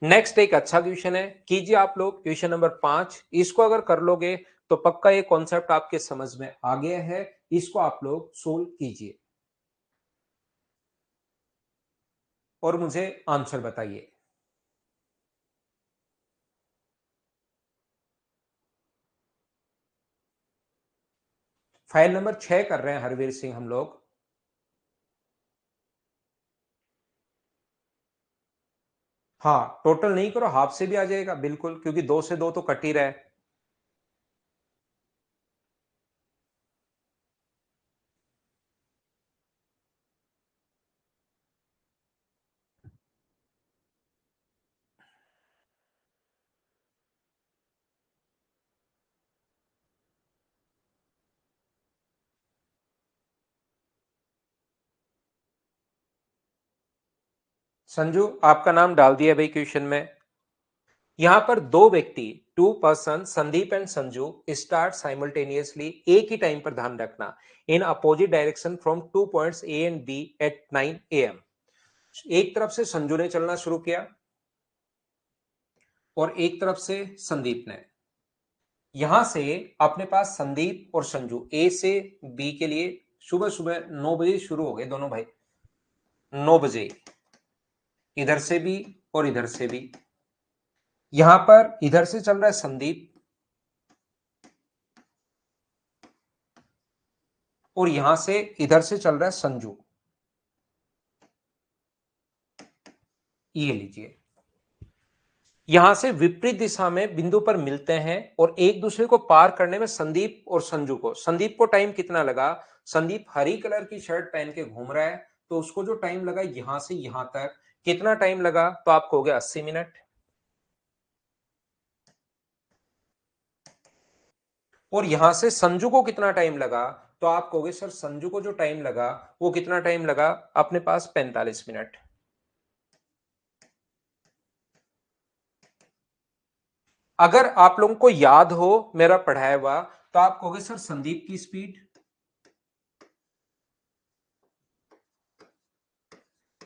नेक्स्ट एक अच्छा क्वेश्चन है, कीजिए आप लोग क्वेश्चन नंबर 5। इसको अगर कर लोगे तो पक्का ये कॉन्सेप्ट आपके समझ में आ गया है। इसको आप लोग सोल्व कीजिए और मुझे आंसर बताइए। फाइल नंबर 6 कर रहे हैं हरवीर सिंह हम लोग। हाँ, टोटल नहीं करो, हाफ से भी आ जाएगा बिल्कुल, क्योंकि 2 से 2 तो कट ही रहा है। संजू आपका नाम डाल दिया भाई क्वेश्चन में। यहां पर दो व्यक्ति, 2 person, Sandeep and Sanju, start simultaneously, एक ही टाइम पर, ध्यान रखना, in opposite direction from 2 points A and B at 9 AM। एक तरफ से संजू ने चलना शुरू किया और एक तरफ से संदीप ने। यहां से अपने पास संदीप और संजू ए से बी के लिए सुबह सुबह 9 बजे शुरू हो गए दोनों भाई। 9 बजे इधर से भी और इधर से भी। यहां पर इधर से चल रहा है संदीप और यहां से इधर से चल रहा है संजू। ये लीजिए, यहां से विपरीत दिशा में बिंदु पर मिलते हैं और एक दूसरे को पार करने में संदीप और संदीप को टाइम कितना लगा? संदीप हरी कलर की शर्ट पहन के घूम रहा है, तो उसको जो टाइम लगा यहां से यहां तक, कितना टाइम लगा? तो आपको हो गया 80 मिनट। और यहां से संजू को कितना टाइम लगा? तो आप कहोगे सर संजू को जो टाइम लगा वो कितना टाइम लगा? अपने पास 45 मिनट। अगर आप लोगों को याद हो मेरा पढ़ाया हुआ, तो आप कहोगे सर संदीप की स्पीड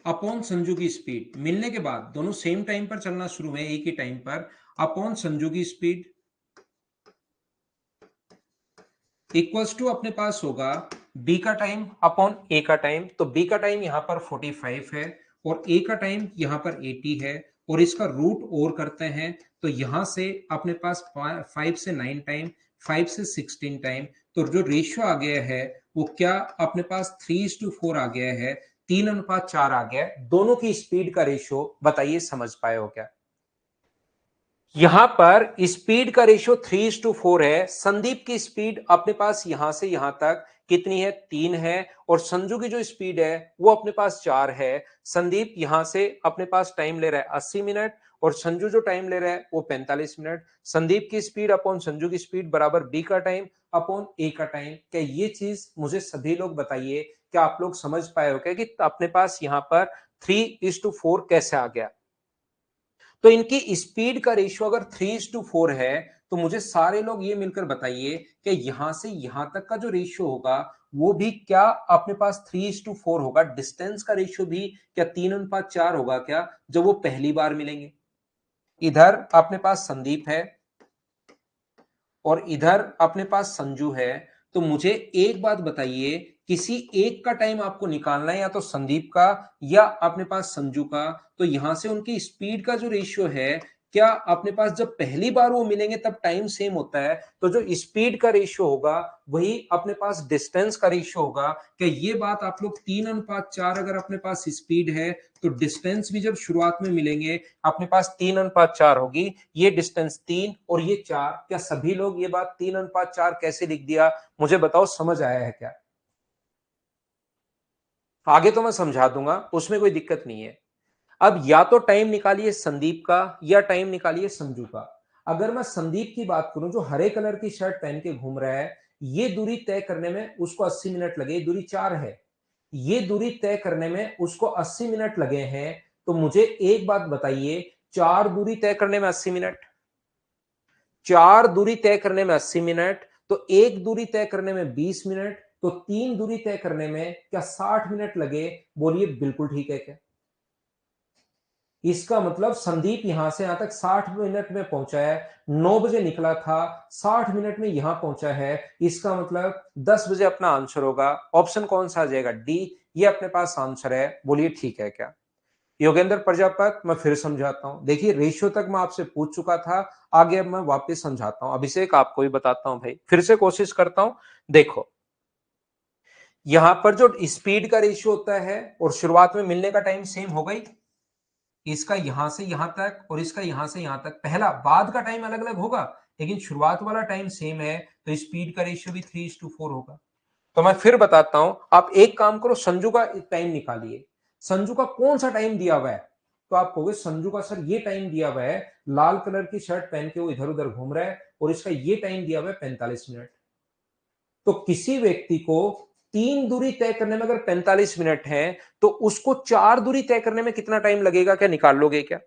अपॉन संजू की स्पीड, मिलने के बाद दोनों सेम टाइम पर चलना शुरू हुए एक ही टाइम पर, अपॉन संजू की स्पीड इक्वल्स टू अपने पास होगा बी का टाइम अपॉन ए का टाइम। तो बी का टाइम यहां पर 45 है और ए का टाइम यहां पर 80 है, और इसका रूट और करते हैं तो यहां से अपने पास 5 से 9 टाइम, 5 से 16 टाइम। तो जो रेशियो आ गया है वो क्या अपने पास 3:4 आ गया है, 3:4 आ गया है। दोनों की स्पीड का रेशियो बताइए, समझ पाए हो क्या? यहां पर स्पीड का रेशियो 3:4 है। संदीप की स्पीड अपने पास यहां से यहां तक कितनी है? 3 है। और संजू की जो स्पीड है वो अपने पास 4 है। संदीप यहां से अपने पास टाइम ले रहा है 80 मिनट और संजू जो टाइम ले रहा है वो 45 मिनट। संदीप की स्पीड अपॉन संजू की स्पीड बराबर बी का टाइम अपॉन ए का टाइम। क्या ये चीज मुझे सभी लोग बताइए, क्या आप लोग समझ पाए हो क्या कि अपने पास यहां पर 3:4 कैसे आ गया? तो इनकी स्पीड का रेशियो अगर 3:4 है, तो मुझे सारे लोग ये मिलकर बताइए कि यहां से यहां तक का जो रेशियो होगा वो भी क्या अपने पास 3:4 होगा? डिस्टेंस का रेशियो भी क्या 3:4 होगा क्या जब वो पहली बार मिलेंगे? इधर अपने पास संदीप है और इधर अपने पास संजू है। तो मुझे एक बात बताइए, किसी एक का टाइम आपको निकालना है, या तो संदीप का या अपने पास संजू का। तो यहां से उनकी स्पीड का जो रेशियो है, क्या अपने पास जब पहली बार वो मिलेंगे तब टाइम सेम होता है? तो जो स्पीड का रेशियो होगा वही अपने पास डिस्टेंस का रेशियो होगा। क्या ये बात आप लोग 3:4 अगर अपने पास स्पीड है तो डिस्टेंस भी जब शुरुआत में मिलेंगे अपने पास 3:4 होगी। ये डिस्टेंस 3 और ये 4। क्या सभी लोग ये बात 3:4 कैसे लिख दिया? मुझे बताओ, समझ आया है क्या? आगे तो मैं समझा दूंगा, उसमें कोई दिक्कत नहीं है। अब या तो टाइम निकालिए संदीप का या टाइम निकालिए संजू का। अगर मैं संदीप की बात करूं जो हरे कलर की शर्ट पहन के घूम रहा है, ये दूरी तय करने में उसको 80 मिनट लगे, दूरी 4 है। ये दूरी तय करने में उसको 80 मिनट लगे हैं। तो मुझे एक बात बताइए, 4 दूरी तय करने में 80 मिनट, 4 दूरी तय करने में 80 मिनट, तो एक दूरी तय करने में 20 मिनट, तो 3 दूरी तय करने में क्या 60 मिनट लगे? बोलिए बिल्कुल ठीक है क्या? इसका मतलब संदीप यहां से यहां तक 60 मिनट में पहुंचा है। 9 बजे निकला था, 60 मिनट में यहां पहुंचा है। इसका मतलब 10 बजे अपना आंसर होगा। ऑप्शन कौन सा आ जाएगा? डी। ये अपने पास आंसर है। बोलिए ठीक है क्या? योगेंद्र प्रजापत, मैं फिर समझाता हूं। देखिए रेशियो तक मैं आपसे पूछ चुका था, आगे अब मैं वापस समझाता हूं। अभिषेक आपको भी बताता हूं भाई, फिर से कोशिश करता हूं। देखो, यहां पर जो स्पीड का रेशियो होता है और शुरुआत में मिलने का टाइम सेम हो गई, इसका यहां से यहां तक और इसका यहां से यहां तक, पहला बाद का टाइम अलग अलग होगा लेकिन शुरुआत वाला टाइम सेम है, तो स्पीड का रेशियो भी 3:4 होगा। तो मैं फिर बताता हूं, आप एक काम करो, संजू का टाइम निकालिए। संजू का कौन सा टाइम दिया हुआ है? तो आप कहोगे संजू का सर ये टाइम दिया हुआ है, लाल कलर की शर्ट पहन के वो इधर उधर घूम रहा है और इसका ये टाइम दिया हुआ है 45 मिनट। तो किसी व्यक्ति को 3 दूरी तय करने में अगर 45 मिनट है, तो उसको 4 दूरी तय करने में कितना टाइम लगेगा? क्या निकाल लोगे क्या?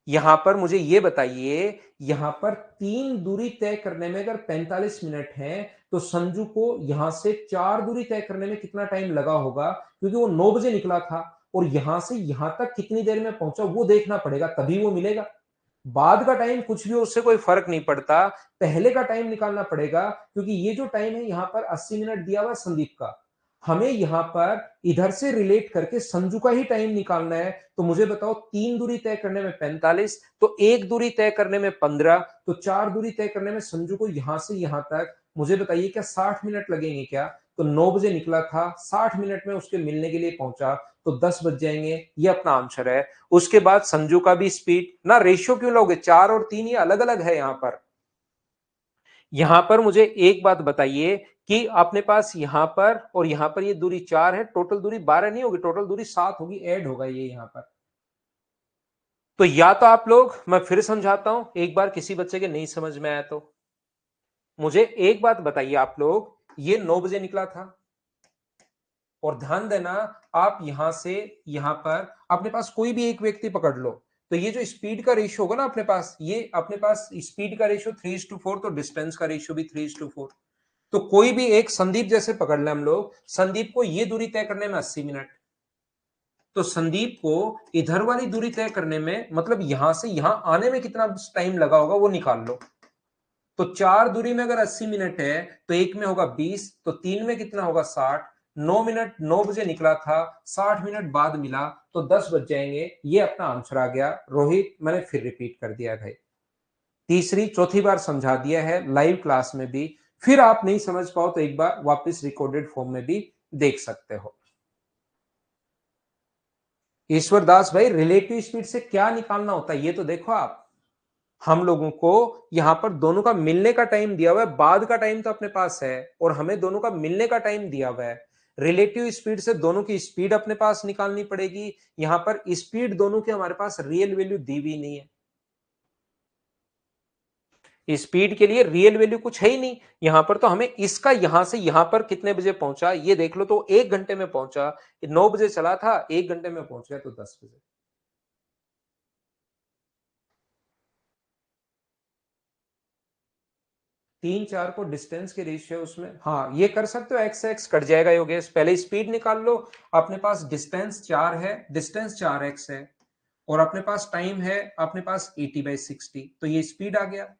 यहां पर मुझे यह बताइए, यहां पर 3 दूरी तय करने में अगर 45 मिनट है, तो संजू को यहां से 4 दूरी तय करने में कितना टाइम लगा होगा? क्योंकि वो 9 बजे निकला था और यहां से यहां तक कितनी देर में पहुंचा वो देखना पड़ेगा, तभी वो मिलेगा। बाद का टाइम कुछ भी, उससे कोई फर्क नहीं पड़ता। पहले का टाइम निकालना पड़ेगा, क्योंकि ये जो टाइम है यहां पर 80 मिनट दिया हुआ संदीप का। हमें यहां पर इधर से रिलेट करके संजू का ही टाइम निकालना है। तो मुझे बताओ, 3 दूरी तय करने में 45, तो 1 दूरी तय करने में 15, तो 4 दूरी तय करने में संजू को यहां से यहां तक, मुझे बताइए क्या 60 मिनट लगेंगे क्या? तो 9 बजे निकला था, 60 मिनट में उसके मिलने के लिए पहुंचा, तो 10 बज जाएंगे। ये अपना आंसर है। उसके बाद संजू का भी स्पीड ना, रेशियो क्यों लोगे? 4 और 3 ये अलग अलग है। यहां पर मुझे एक बात बताइए कि अपने पास यहां पर और यहां पर ये दूरी 4 है, टोटल दूरी 12 नहीं होगी, टोटल दूरी 7 होगी, ऐड होगा ये यहां पर। तो या तो आप लोग, मैं फिर समझाता हूं एक बार, किसी बच्चे के नहीं समझ में आया तो मुझे एक बात बताइए आप लोग, ये 9 बजे निकला था, और ध्यान देना, आप यहां से यहां पर अपने पास कोई भी एक व्यक्ति पकड़ लो, तो ये जो स्पीड का रेशियो होगा ना अपने पास, ये अपने पास स्पीड का रेशियो 3:4, तो डिस्टेंस का रेशियो भी 3:4। तो कोई भी एक संदीप जैसे पकड़ ले हम लोग, संदीप को ये दूरी तय करने में 80 मिनट, तो संदीप को इधर वाली दूरी तय करने में, मतलब यहां से यहां आने में कितना टाइम लगा होगा वो निकाल लो। तो 4 दूरी में अगर 80 मिनट है, तो एक में होगा 20, तो 3 में कितना होगा 60। 9 मिनट, 9 बजे निकला था, 60 मिनट बाद मिला, तो 10 बज जाएंगे। ये अपना आंसर आ गया। रोहित, मैंने फिर रिपीट कर दिया भाई, तीसरी चौथी बार समझा दिया है लाइव क्लास में भी। फिर आप नहीं समझ पाओ तो एक बार वापस रिकॉर्डेड फॉर्म में भी देख सकते हो। ईश्वर दास भाई, रिलेटिव स्पीड से क्या निकालना होता है ये तो देखो आप। हम लोगों को यहां पर दोनों का मिलने का टाइम दिया हुआ है, बाद का टाइम तो अपने पास है, और हमें दोनों का मिलने का टाइम दिया हुआ है। रिलेटिव स्पीड से दोनों की स्पीड अपने पास निकालनी पड़ेगी। यहां पर स्पीड दोनों की हमारे पास रियल वैल्यू दी हुई नहीं है, स्पीड के लिए रियल वैल्यू कुछ है ही नहीं। यहां पर तो हमें इसका यहां से यहां पर कितने बजे पहुंचा ये देख लो, तो 1 घंटे में पहुंचा। 9 बजे चला था, 1 घंटे में पहुंच गया, तो 10 बजे। 3 4 को डिस्टेंस के रेशियो उसमें, हाँ ये कर सकते हो, एक्स एक्स कट जाएगा योगेश। पहले स्पीड निकाल लो। अपने पास डिस्टेंस 4 है, डिस्टेंस 4x है, और अपने पास टाइम है अपने पास 80/60, तो ये स्पीड आ गया।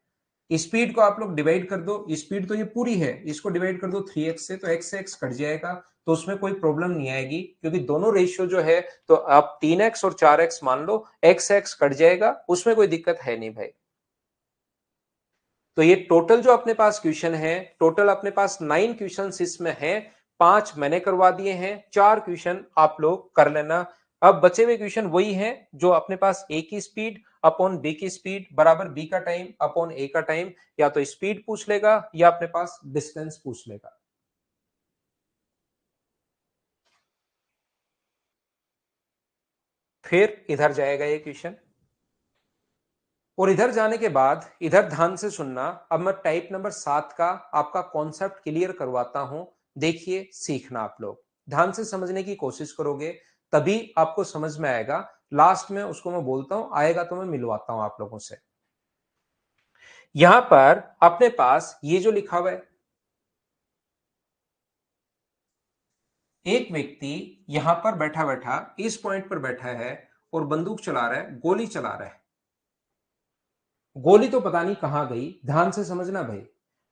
स्पीड को आप लोग डिवाइड कर दो, स्पीड तो ये पूरी है, इसको डिवाइड कर दो 3x से, तो x से x कट जाएगा, तो उसमें कोई प्रॉब्लम नहीं आएगी, क्योंकि दोनों रेशियो जो है, तो आप 3x और 4x मान लो, x से x कट जाएगा, उसमें कोई दिक्कत है नहीं भाई। तो ये टोटल जो अपने पास क्वेश्चन है, टोटल अपने पास 9 क्वेश्चन इसमें है। 5 मैंने करवा दिए हैं, 4 क्वेश्चन आप लोग कर लेना। अब बचे हुए क्वेश्चन वही हैं जो अपने पास ए की स्पीड अपॉन बी की स्पीड बराबर बी का टाइम अपॉन ए का टाइम, या तो स्पीड पूछ लेगा या अपने पास डिस्टेंस पूछ लेगा। फिर इधर जाएगा ये क्वेश्चन, और इधर जाने के बाद इधर ध्यान से सुनना। अब मैं टाइप नंबर 7 का आपका कॉन्सेप्ट क्लियर करवाता हूं, देखिए सीखना आप लोग, ध्यान से समझने की कोशिश करोगे तभी आपको समझ में आएगा। लास्ट में उसको मैं बोलता हूं, आएगा तो मैं मिलवाता हूं आप लोगों से। यहां पर अपने पास ये जो लिखा हुआ है, एक व्यक्ति यहां पर बैठा बैठा इस पॉइंट पर बैठा है और बंदूक चला रहा है, गोली चला रहा है। गोली तो पता नहीं कहां गई, ध्यान से समझना भाई,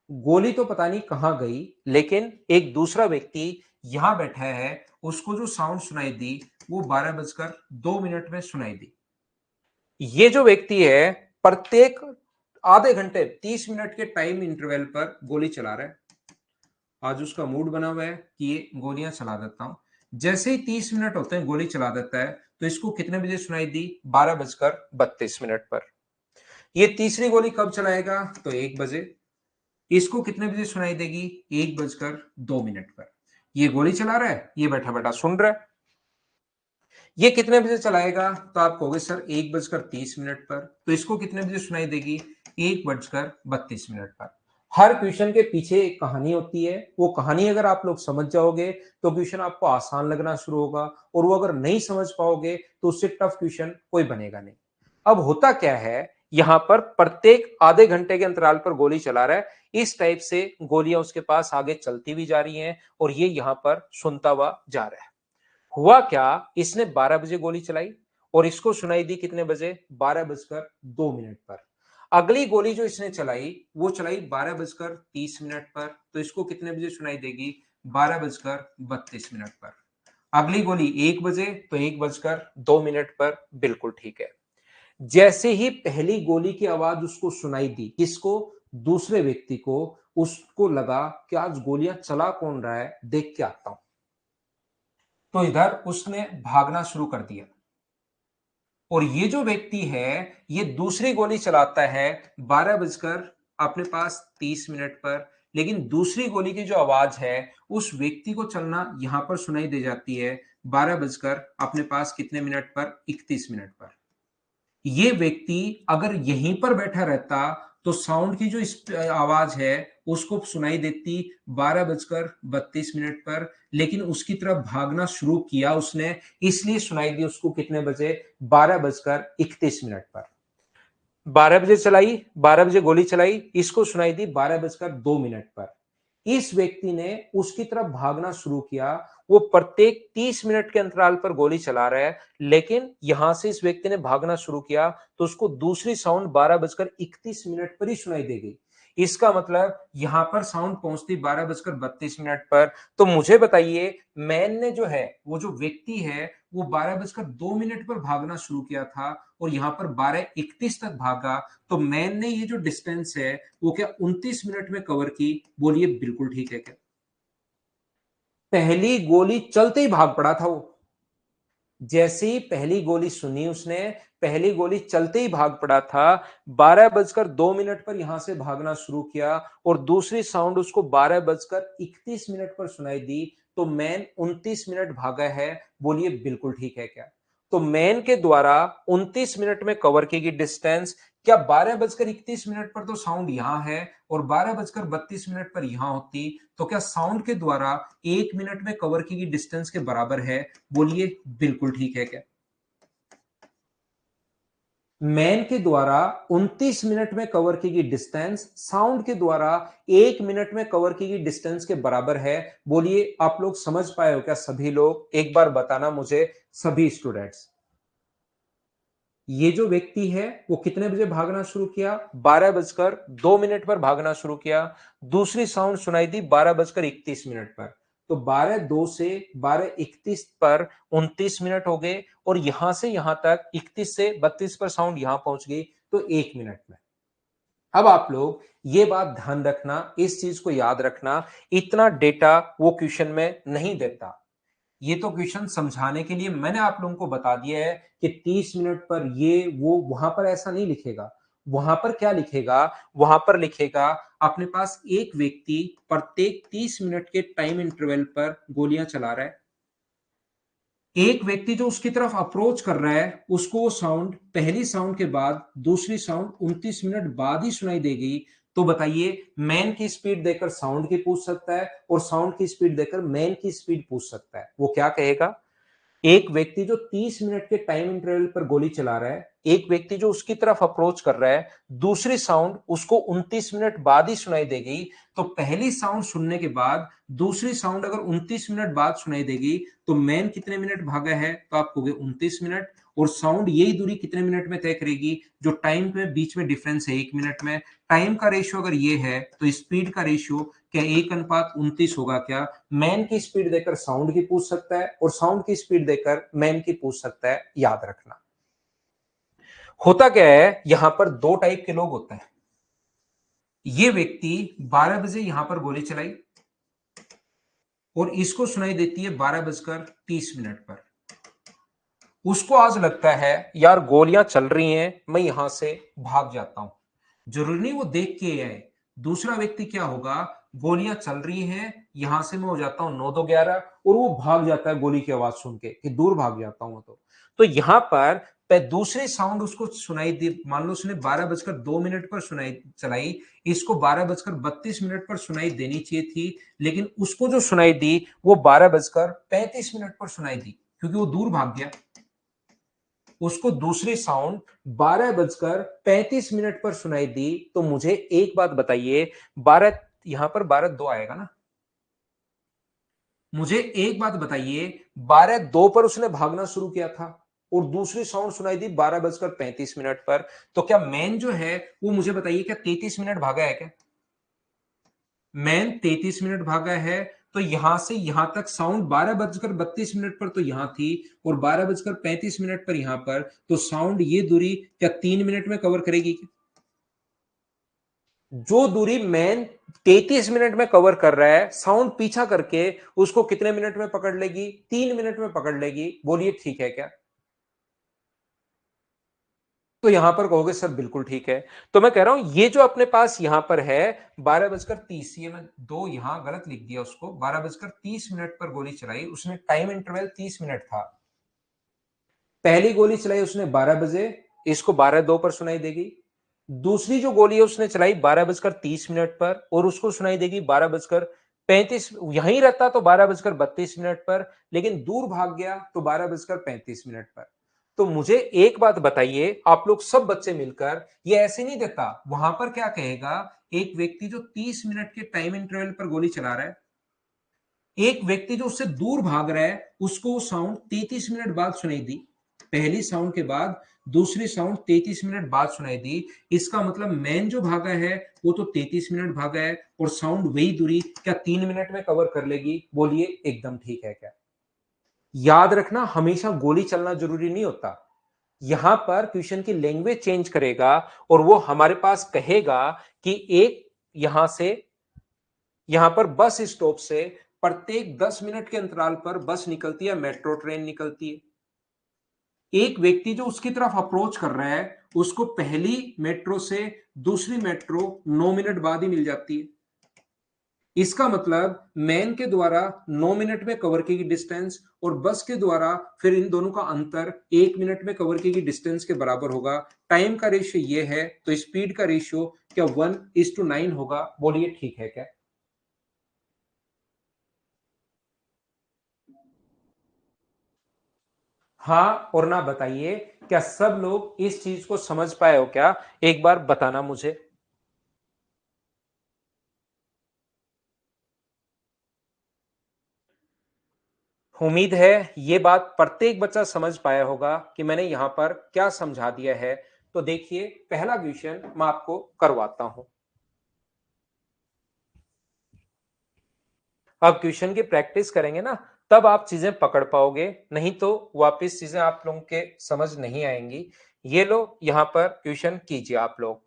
गोली तो पता नहीं कहां गई, लेकिन एक दूसरा व्यक्ति यहां बैठा है, उसको जो साउंड सुनाई दी वो 12:02 में सुनाई दी। ये जो व्यक्ति है, प्रत्येक आधे घंटे 30 मिनट के टाइम इंटरवल पर गोली चला रहा है। आज उसका मूड बना हुआ है कि ये गोलियां चला देता हूं। जैसे ही 30 मिनट होते हैं गोली चला देता है, तो इसको कितने बजे सुनाई दी? 12:32 पर। ये तीसरी गोली कब चलाएगा? तो 1 बजे। इसको कितने बजे सुनाई देगी? 1:02 पर। ये गोली चला रहा है, ये बैठा बैठा सुन रहा है। ये कितने बजे चलाएगा? तो आप कहोगे सर 1:30 पर। तो इसको कितने बजे सुनाई देगी? 1:32 पर। हर क्वेश्चन के पीछे एक कहानी होती है, वो कहानी अगर आप लोग समझ जाओगे तो क्वेश्चन आपको आसान लगना शुरू होगा, और वो अगर नहीं समझ पाओगे तो उससे टफ क्वेश्चन कोई बनेगा नहीं। अब होता क्या है, यहां पर प्रत्येक आधे घंटे के अंतराल पर गोली चला रहा है, इस टाइप से गोलियां उसके पास आगे चलती भी जा रही हैं, और ये यहां पर सुनता हुआ जा रहा है। हुआ क्या, इसने 12 बजे गोली चलाई, और इसको सुनाई दी कितने बजे? 12:02 पर। अगली गोली जो इसने चलाई वो चलाई 12:30 पर, तो इसको कितने बजे सुनाई देगी? 12:32 पर। अगली गोली 1 बजे तो 1:02 पर। बिल्कुल ठीक है। जैसे ही पहली गोली की आवाज उसको सुनाई दी, किसको? दूसरे व्यक्ति को। उसको लगा कि आज गोलियां चला कौन रहा है, देख के आता हूं। तो इधर उसने भागना शुरू कर दिया और ये जो व्यक्ति है ये दूसरी गोली चलाता है 12:30 पर। लेकिन दूसरी गोली की जो आवाज है उस व्यक्ति को चलना यहां पर सुनाई दे जाती है 12 बजकर अपने पास कितने मिनट पर? 31 पर। ये व्यक्ति अगर यहीं पर बैठा रहता तो साउंड की जो आवाज है उसको सुनाई देती 12:32 पर। लेकिन उसकी तरफ भागना शुरू किया उसने, इसलिए सुनाई दी उसको कितने बजे? 12:31 पर। 12 बजे चलाई, 12 बजे गोली चलाई, इसको सुनाई दी 12:02 पर। इस व्यक्ति ने उसकी तरफ भागना शुरू किया। वो प्रत्येक 30 मिनट के अंतराल पर गोली चला रहा है, लेकिन यहां से इस व्यक्ति ने भागना शुरू किया तो उसको दूसरी साउंड 12:31 पर ही सुनाई देगी। इसका मतलब यहां पर साउंड पहुंचती 12:32 पर। तो मुझे बताइए, मैन ने जो है, वो जो व्यक्ति है, वो 12:02 पर भागना शुरू किया था और यहां पर 12:31 तक भागा। तो मैन ने ये जो डिस्टेंस है वो क्या 29 मिनट में कवर की? बोलिए बिल्कुल ठीक है क्या? पहली गोली चलते ही भाग पड़ा था वो। जैसे ही पहली गोली सुनी उसने, पहली गोली चलते ही भाग पड़ा था। 12:02 पर यहां से भागना शुरू किया और दूसरी साउंड उसको 12:31 पर सुनाई दी। तो मैन 29 मिनट भागा है। बोलिए बिल्कुल ठीक है क्या? तो मैन के द्वारा 29 मिनट में कवर की गई डिस्टेंस क्या 12:31 पर तो साउंड यहां है और 12:32 पर यहां होती, तो क्या साउंड के द्वारा 1 मिनट में कवर की गई डिस्टेंस के बराबर है? बोलिए बिल्कुल ठीक है क्या? मैन के द्वारा 29 मिनट में कवर की गई डिस्टेंस साउंड के द्वारा 1 मिनट में कवर की गई डिस्टेंस के बराबर है। बोलिए आप लोग समझ पाए हो क्या? सभी लोग एक बार बताना मुझे, सभी स्टूडेंट्स। ये जो व्यक्ति है वो कितने बजे भागना शुरू किया? 12:02 पर भागना शुरू किया। दूसरी साउंड सुनाई दी 12:31 पर। तो 12:02 से 12:31 पर 29 मिनट हो गए और यहां से यहां तक 31 से 32 पर साउंड यहां पहुंच गई, तो 1 मिनट में। अब आप लोग ये बात ध्यान रखना, इस चीज को याद रखना, इतना डेटा वो क्वेश्चन में नहीं देता। ये तो क्वेश्चन समझाने के लिए मैंने आप लोगों को बता दिया है कि 30 मिनट पर ये वो, वहां पर ऐसा नहीं लिखेगा। वहां पर क्या लिखेगा? वहां पर लिखेगा अपने पास एक व्यक्ति प्रत्येक 30 मिनट के टाइम इंटरवल पर गोलियां चला रहा है। एक व्यक्ति जो उसकी तरफ अप्रोच कर रहा है उसको वो साउंड, पहली साउंड के बाद दूसरी साउंड 29 मिनट बाद ही सुनाई देगी। तो बताइए, मैन की स्पीड देकर साउंड की पूछ सकता है और साउंड की स्पीड देकर मैन की स्पीड पूछ सकता है। वो क्या कहेगा? एक व्यक्ति जो 30 मिनट के टाइम इंटरवल पर गोली चला रहा है, एक व्यक्ति जो उसकी तरफ अप्रोच कर रहा है, दूसरी साउंड उसको 29 मिनट बाद ही सुनाई देगी। तो पहली साउंड सुनने के बाद दूसरी साउंड अगर 29 मिनट बाद सुनाई देगी तो मैन कितने मिनट भागा है? तो आप कहोगे 29 मिनट। और साउंड यही दूरी कितने मिनट में तय करेगी? जो टाइम पे बीच में डिफरेंस है 1 मिनट में, टाइम का रेशियो अगर ये है तो स्पीड का रेशियो क्या 1:29 होगा क्या? मैन की स्पीड देकर साउंड की पूछ सकता है और साउंड की स्पीड देकर मैन की पूछ सकता है। याद रखना। होता क्या है, यहां पर दो टाइप के लोग होते हैं। ये व्यक्ति 12 बजे यहां पर गोली चलाई और इसको सुनाई देती है 12:30 पर। उसको आज लगता है यार गोलियां चल रही हैं, मैं यहां से भाग जाता हूं। जरूरी नहीं वो देख के आए। दूसरा व्यक्ति क्या होगा, गोलियां चल रही हैं, यहां से मैं हो जाता हूं 9-2-11 और वो भाग जाता है गोली की आवाज सुन के कि दूर भाग जाता हूं। तो यहां पर दूसरी साउंड उसको सुनाई दी। मान लो उसने 12:02 पर सुनाई चलाई, इसको 12:32 पर सुनाई देनी चाहिए थी, लेकिन उसको जो सुनाई दी वो 12:35 पर सुनाई दी क्योंकि वो दूर भाग गया। उसको दूसरी साउंड 12:35 पर सुनाई दी। तो मुझे एक बात बताइए, 12 यहां पर 12:02 आएगा ना? मुझे एक बात बताइए, 12:02 पर उसने भागना शुरू किया था और दूसरी साउंड सुनाई दी 12:35 पर। तो क्या मैन जो है वो, मुझे बताइए, क्या 33 मिनट भागा है क्या? मैन 33 मिनट भागा है। तो यहां से यहां तक साउंड 12:32 पर तो यहां थी और 12:35 पर यहां पर, तो साउंड ये दूरी क्या 3 मिनट में कवर करेगी क्या? जो दूरी मैन 33 मिनट में कवर कर रहा है, साउंड पीछा करके उसको कितने मिनट में पकड़ लेगी? 3 मिनट में पकड़ लेगी। बोलिए ठीक है क्या? तो यहां पर कहोगे सर बिल्कुल ठीक है। तो मैं कह रहा हूं ये जो अपने पास यहां पर है 12:30, ये मैं दो यहां गलत लिख दिया उसको, 12:30 पर गोली चलाई उसने, टाइम इंटरवल 30 मिनट था। पहली गोली चलाई उसने 12 बजे, इसको 12:02 पर सुनाई देगी। दूसरी जो गोली है उसने चलाई 12:30 पर और उसको सुनाई देगी 12:35। यहीं रहता तो 12:32 पर, लेकिन दूर भाग गया तो 12:35 पर। तो मुझे एक बात बताइए, आप लोग सब बच्चे मिलकर, ये ऐसे नहीं देता, वहां पर क्या कहेगा, एक व्यक्ति जो 30 मिनट के टाइम इंटरवल पर गोली चला रहा है, एक व्यक्ति जो उससे दूर भाग रहा है, उसको वो साउंड 33 मिनट बाद सुनाई दी। पहली साउंड के बाद दूसरी साउंड 33 मिनट बाद सुनाई दी। इसका मतलब मैन जो भागा है वो तो 33 मिनट भागा है, और साउंड वही दूरी क्या 3 मिनट में कवर कर लेगी? बोलिए एकदम ठीक है क्या? याद रखना, हमेशा गोली चलना जरूरी नहीं होता। यहां पर क्वेश्चन की लैंग्वेज चेंज करेगा और वो हमारे पास कहेगा कि एक यहां से, यहां पर बस स्टॉप से प्रत्येक 10 मिनट के अंतराल पर बस निकलती है, मेट्रो ट्रेन निकलती है। एक व्यक्ति जो उसकी तरफ अप्रोच कर रहा है, उसको पहली मेट्रो से दूसरी मेट्रो 9 मिनट बाद ही मिल जाती है। इसका मतलब मैन के द्वारा 9 मिनट में कवर की गई डिस्टेंस और बस के द्वारा फिर इन दोनों का अंतर 1 मिनट में कवर की गई डिस्टेंस के बराबर होगा। टाइम का रेशियो ये है, तो स्पीड का रेशियो क्या 1:9 होगा? बोलिए ठीक है क्या? हाँ और ना बताइए, क्या सब लोग इस चीज को समझ पाए हो क्या? एक बार बताना मुझे। उम्मीद है ये बात प्रत्येक बच्चा समझ पाया होगा कि मैंने यहां पर क्या समझा दिया है। तो देखिए, पहला क्वेश्चन मैं आपको करवाता हूं। अब क्वेश्चन की प्रैक्टिस करेंगे ना, तब आप चीजें पकड़ पाओगे, नहीं तो वापस चीजें आप लोगों के समझ नहीं आएंगी। ये लो, यहां पर क्वेश्चन कीजिए आप लोग।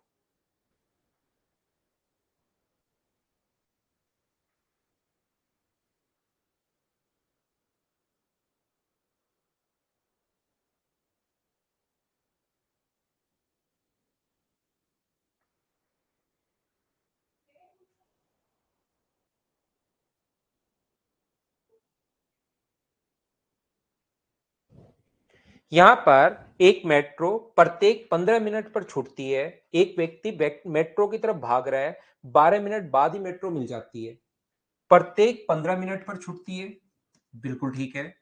यहां पर एक मेट्रो प्रत्येक 15 मिनट पर छूटती है। एक व्यक्ति मेट्रो की तरफ भाग रहा है, 12 मिनट बाद ही मेट्रो मिल जाती है। प्रत्येक 15 मिनट पर छूटती है, बिल्कुल ठीक है।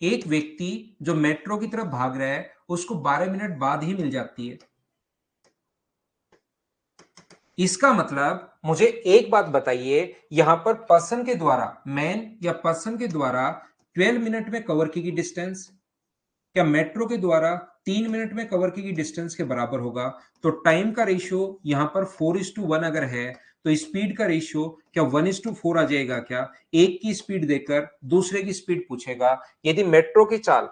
एक व्यक्ति जो मेट्रो की तरफ भाग रहा है, उसको 12 मिनट बाद ही मिल जाती है। इसका मतलब मुझे एक बात बताइए, यहां पर पर्सन के द्वारा, मैन या पर्सन के द्वारा 12 मिनट में कवर की गई डिस्टेंस क्या मेट्रो के द्वारा 3 मिनट में कवर की गई डिस्टेंस के बराबर होगा? तो टाइम का रेशियो यहां पर 4:1 अगर है, तो स्पीड का रेशियो क्या 1:4 आ जाएगा क्या? एक की स्पीड देकर दूसरे की स्पीड पूछेगा। यदि मेट्रो की चाल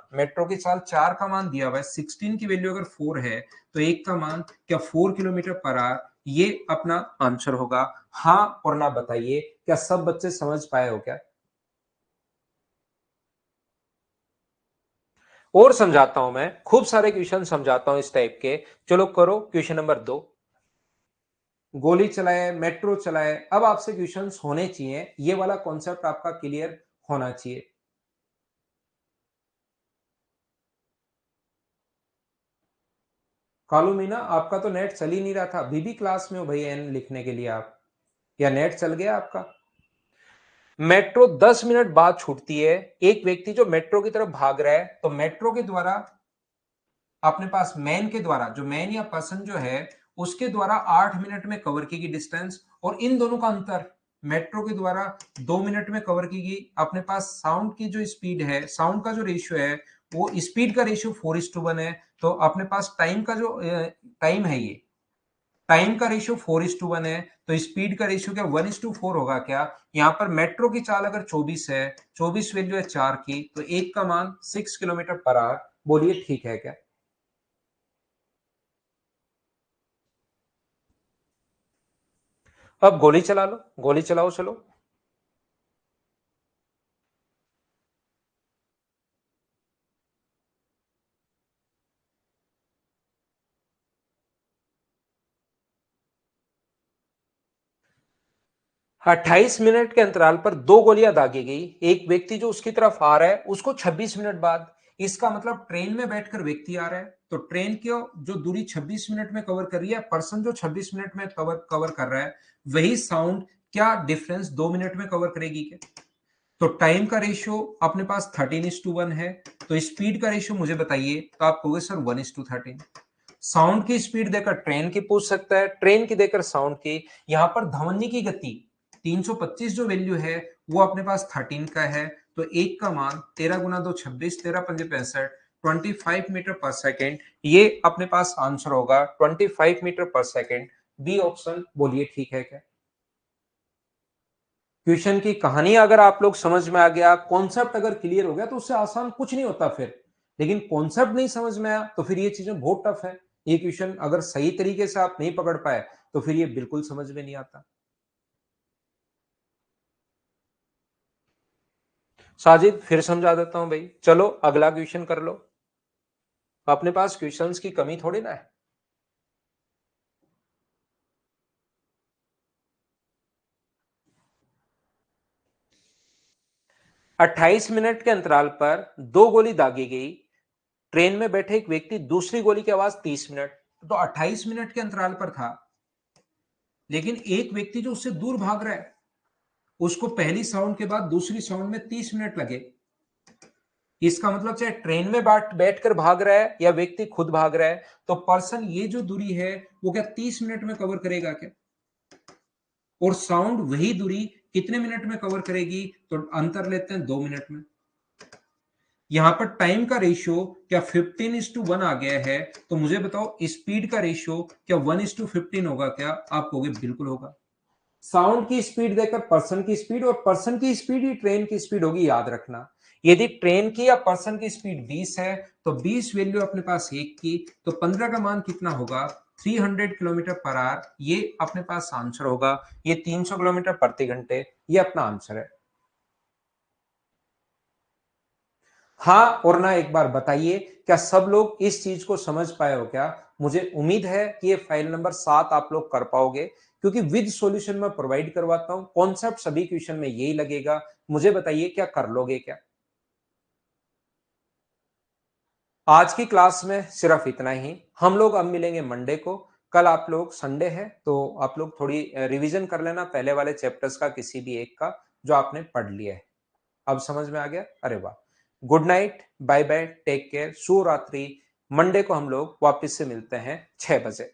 4 का मान दिया हुआ है, 16 की वैल्यू अगर 4 है, तो एक का मान क्या 4 किलोमीटर पर आवर, ये अपना आंसर होगा। हाँ और ना बताइए, क्या सब बच्चे समझ पाए हो क्या? और समझाता हूं, मैं खूब सारे क्वेश्चन समझाता हूं इस टाइप के। चलो करो क्वेश्चन नंबर 2। गोली चलाए, मेट्रो चलाए, अब आपसे क्वेश्चंस होने चाहिए, ये वाला कॉन्सेप्ट आपका क्लियर होना चाहिए। कालू मीना, आपका तो नेट चल ही नहीं रहा था, अभी भी क्लास में हो भाई एन लिखने के लिए आप, या नेट चल गया आपका? मेट्रो 10 मिनट बाद छूटती है। एक व्यक्ति जो मेट्रो की तरफ भाग रहा है, तो मेट्रो के द्वारा अपने पास मैन के द्वारा, जो मैन या पर्सन जो है, उसके द्वारा 8 मिनट में कवर की गई डिस्टेंस, और इन दोनों का अंतर मेट्रो के द्वारा 2 मिनट में कवर की गई। अपने पास साउंड की जो स्पीड है, साउंड का जो रेशियो है, वो स्पीड का रेशियो 4:1 है। तो अपने पास टाइम का जो टाइम है, ये टाइम का रेशियो 4:1 है, तो स्पीड का रेशियो क्या 1:4 होगा क्या? यहाँ पर मेट्रो की चाल अगर 24 है, 24 वैल्यू है 4 की, तो 1 का मान 6 किलोमीटर पर आवर, बोलिए ठीक है क्या? अब गोली चला लो, गोली चलाओ चलो। 28 मिनट के अंतराल पर दो गोलियां दागी गई। एक व्यक्ति जो उसकी तरफ आ रहा है उसको 26 मिनट बाद, इसका मतलब ट्रेन में बैठकर व्यक्ति आ रहा है, तो ट्रेन की जो दूरी 26 मिनट में कवर कर रही है, पर्सन जो 26 मिनट में कवर कर रहा है, वही साउंड क्या डिफरेंस 2 मिनट में कवर करेगी क्या? तो टाइम का रेशियो अपने पास 13:1 है, तो स्पीड का रेशियो मुझे बताइए, तो आप कहोगे सर 1:13। साउंड की स्पीड देकर ट्रेन की पूछ सकता है, ट्रेन की देकर साउंड की। यहां पर ध्वनि की गति 325 जो वैल्यू है वो अपने पास 13 का है, तो एक का मान 13 गुना 2 26, 13 पंजे 65, 25 मीटर पर सेकेंड, ये अपने पास आंसर होगा 25 मीटर पर सेकेंड। बी ऑप्शन, बोलिए ठीक है क्या? क्वेश्चन की कहानी अगर आप लोग समझ में आ गया, कॉन्सेप्ट अगर क्लियर हो गया, तो उससे आसान कुछ नहीं होता फिर। लेकिन कॉन्सेप्ट नहीं समझ में आया तो फिर ये चीजें बहुत टफ है। ये क्वेश्चन अगर सही तरीके से आप नहीं पकड़ पाए तो फिर ये बिल्कुल समझ में नहीं आता। साजिद फिर समझा देता हूं भाई, चलो अगला क्वेश्चन कर लो। अपने पास क्वेश्चंस की कमी थोड़ी ना है। 28 मिनट के अंतराल पर दो गोली दागी गई। ट्रेन में बैठे एक व्यक्ति दूसरी गोली की आवाज 30 मिनट, तो 28 मिनट के अंतराल पर था, लेकिन एक व्यक्ति जो उससे दूर भाग रहा है, उसको पहली साउंड के बाद दूसरी साउंड में 30 मिनट लगे। इसका मतलब चाहे ट्रेन में बैठकर भाग रहा है या व्यक्ति खुद भाग रहा है, तो पर्सन ये जो दूरी है वो क्या 30 मिनट में कवर करेगा क्या? और साउंड वही दूरी कितने मिनट में कवर करेगी? तो अंतर लेते हैं 2 मिनट में। यहां पर टाइम का रेशियो क्या 15:1 आ गया है, तो मुझे बताओ स्पीड का रेशियो क्या 1:15 होगा क्या? आप कहोगे बिल्कुल होगा। साउंड की स्पीड देकर पर्सन की स्पीड, और पर्सन की स्पीड ही ट्रेन की स्पीड होगी, याद रखना। यदि ट्रेन की या पर्सन की स्पीड 20 है, तो 20 वैल्यू अपने पास एक की, तो 15 का मान कितना होगा? 300 किलोमीटर पर आवर, ये अपने पास आंसर होगा। ये 300 किलोमीटर प्रति घंटे, ये अपना आंसर है। हाँ और ना एक बार बताइए, क्या सब लोग इस चीज को समझ पाए हो क्या? मुझे उम्मीद है कि ये फाइल नंबर 7 आप लोग कर पाओगे, क्योंकि विद सॉल्यूशन मैं प्रोवाइड करवाता हूं, कॉन्सेप्ट सभी क्वेश्चन में यही लगेगा। मुझे बताइए क्या कर लोगे क्या? आज की क्लास में सिर्फ इतना ही। हम लोग अब मिलेंगे मंडे को। कल आप लोग संडे है, तो आप लोग थोड़ी रिवीजन कर लेना पहले वाले चैप्टर्स का, किसी भी एक का जो आपने पढ़ लिया है। अब समझ में आ गया? अरे वाह। Good night, bye bye, take care, शुभ रात्रि। मंडे को हम लोग वापस से मिलते हैं 6 बजे।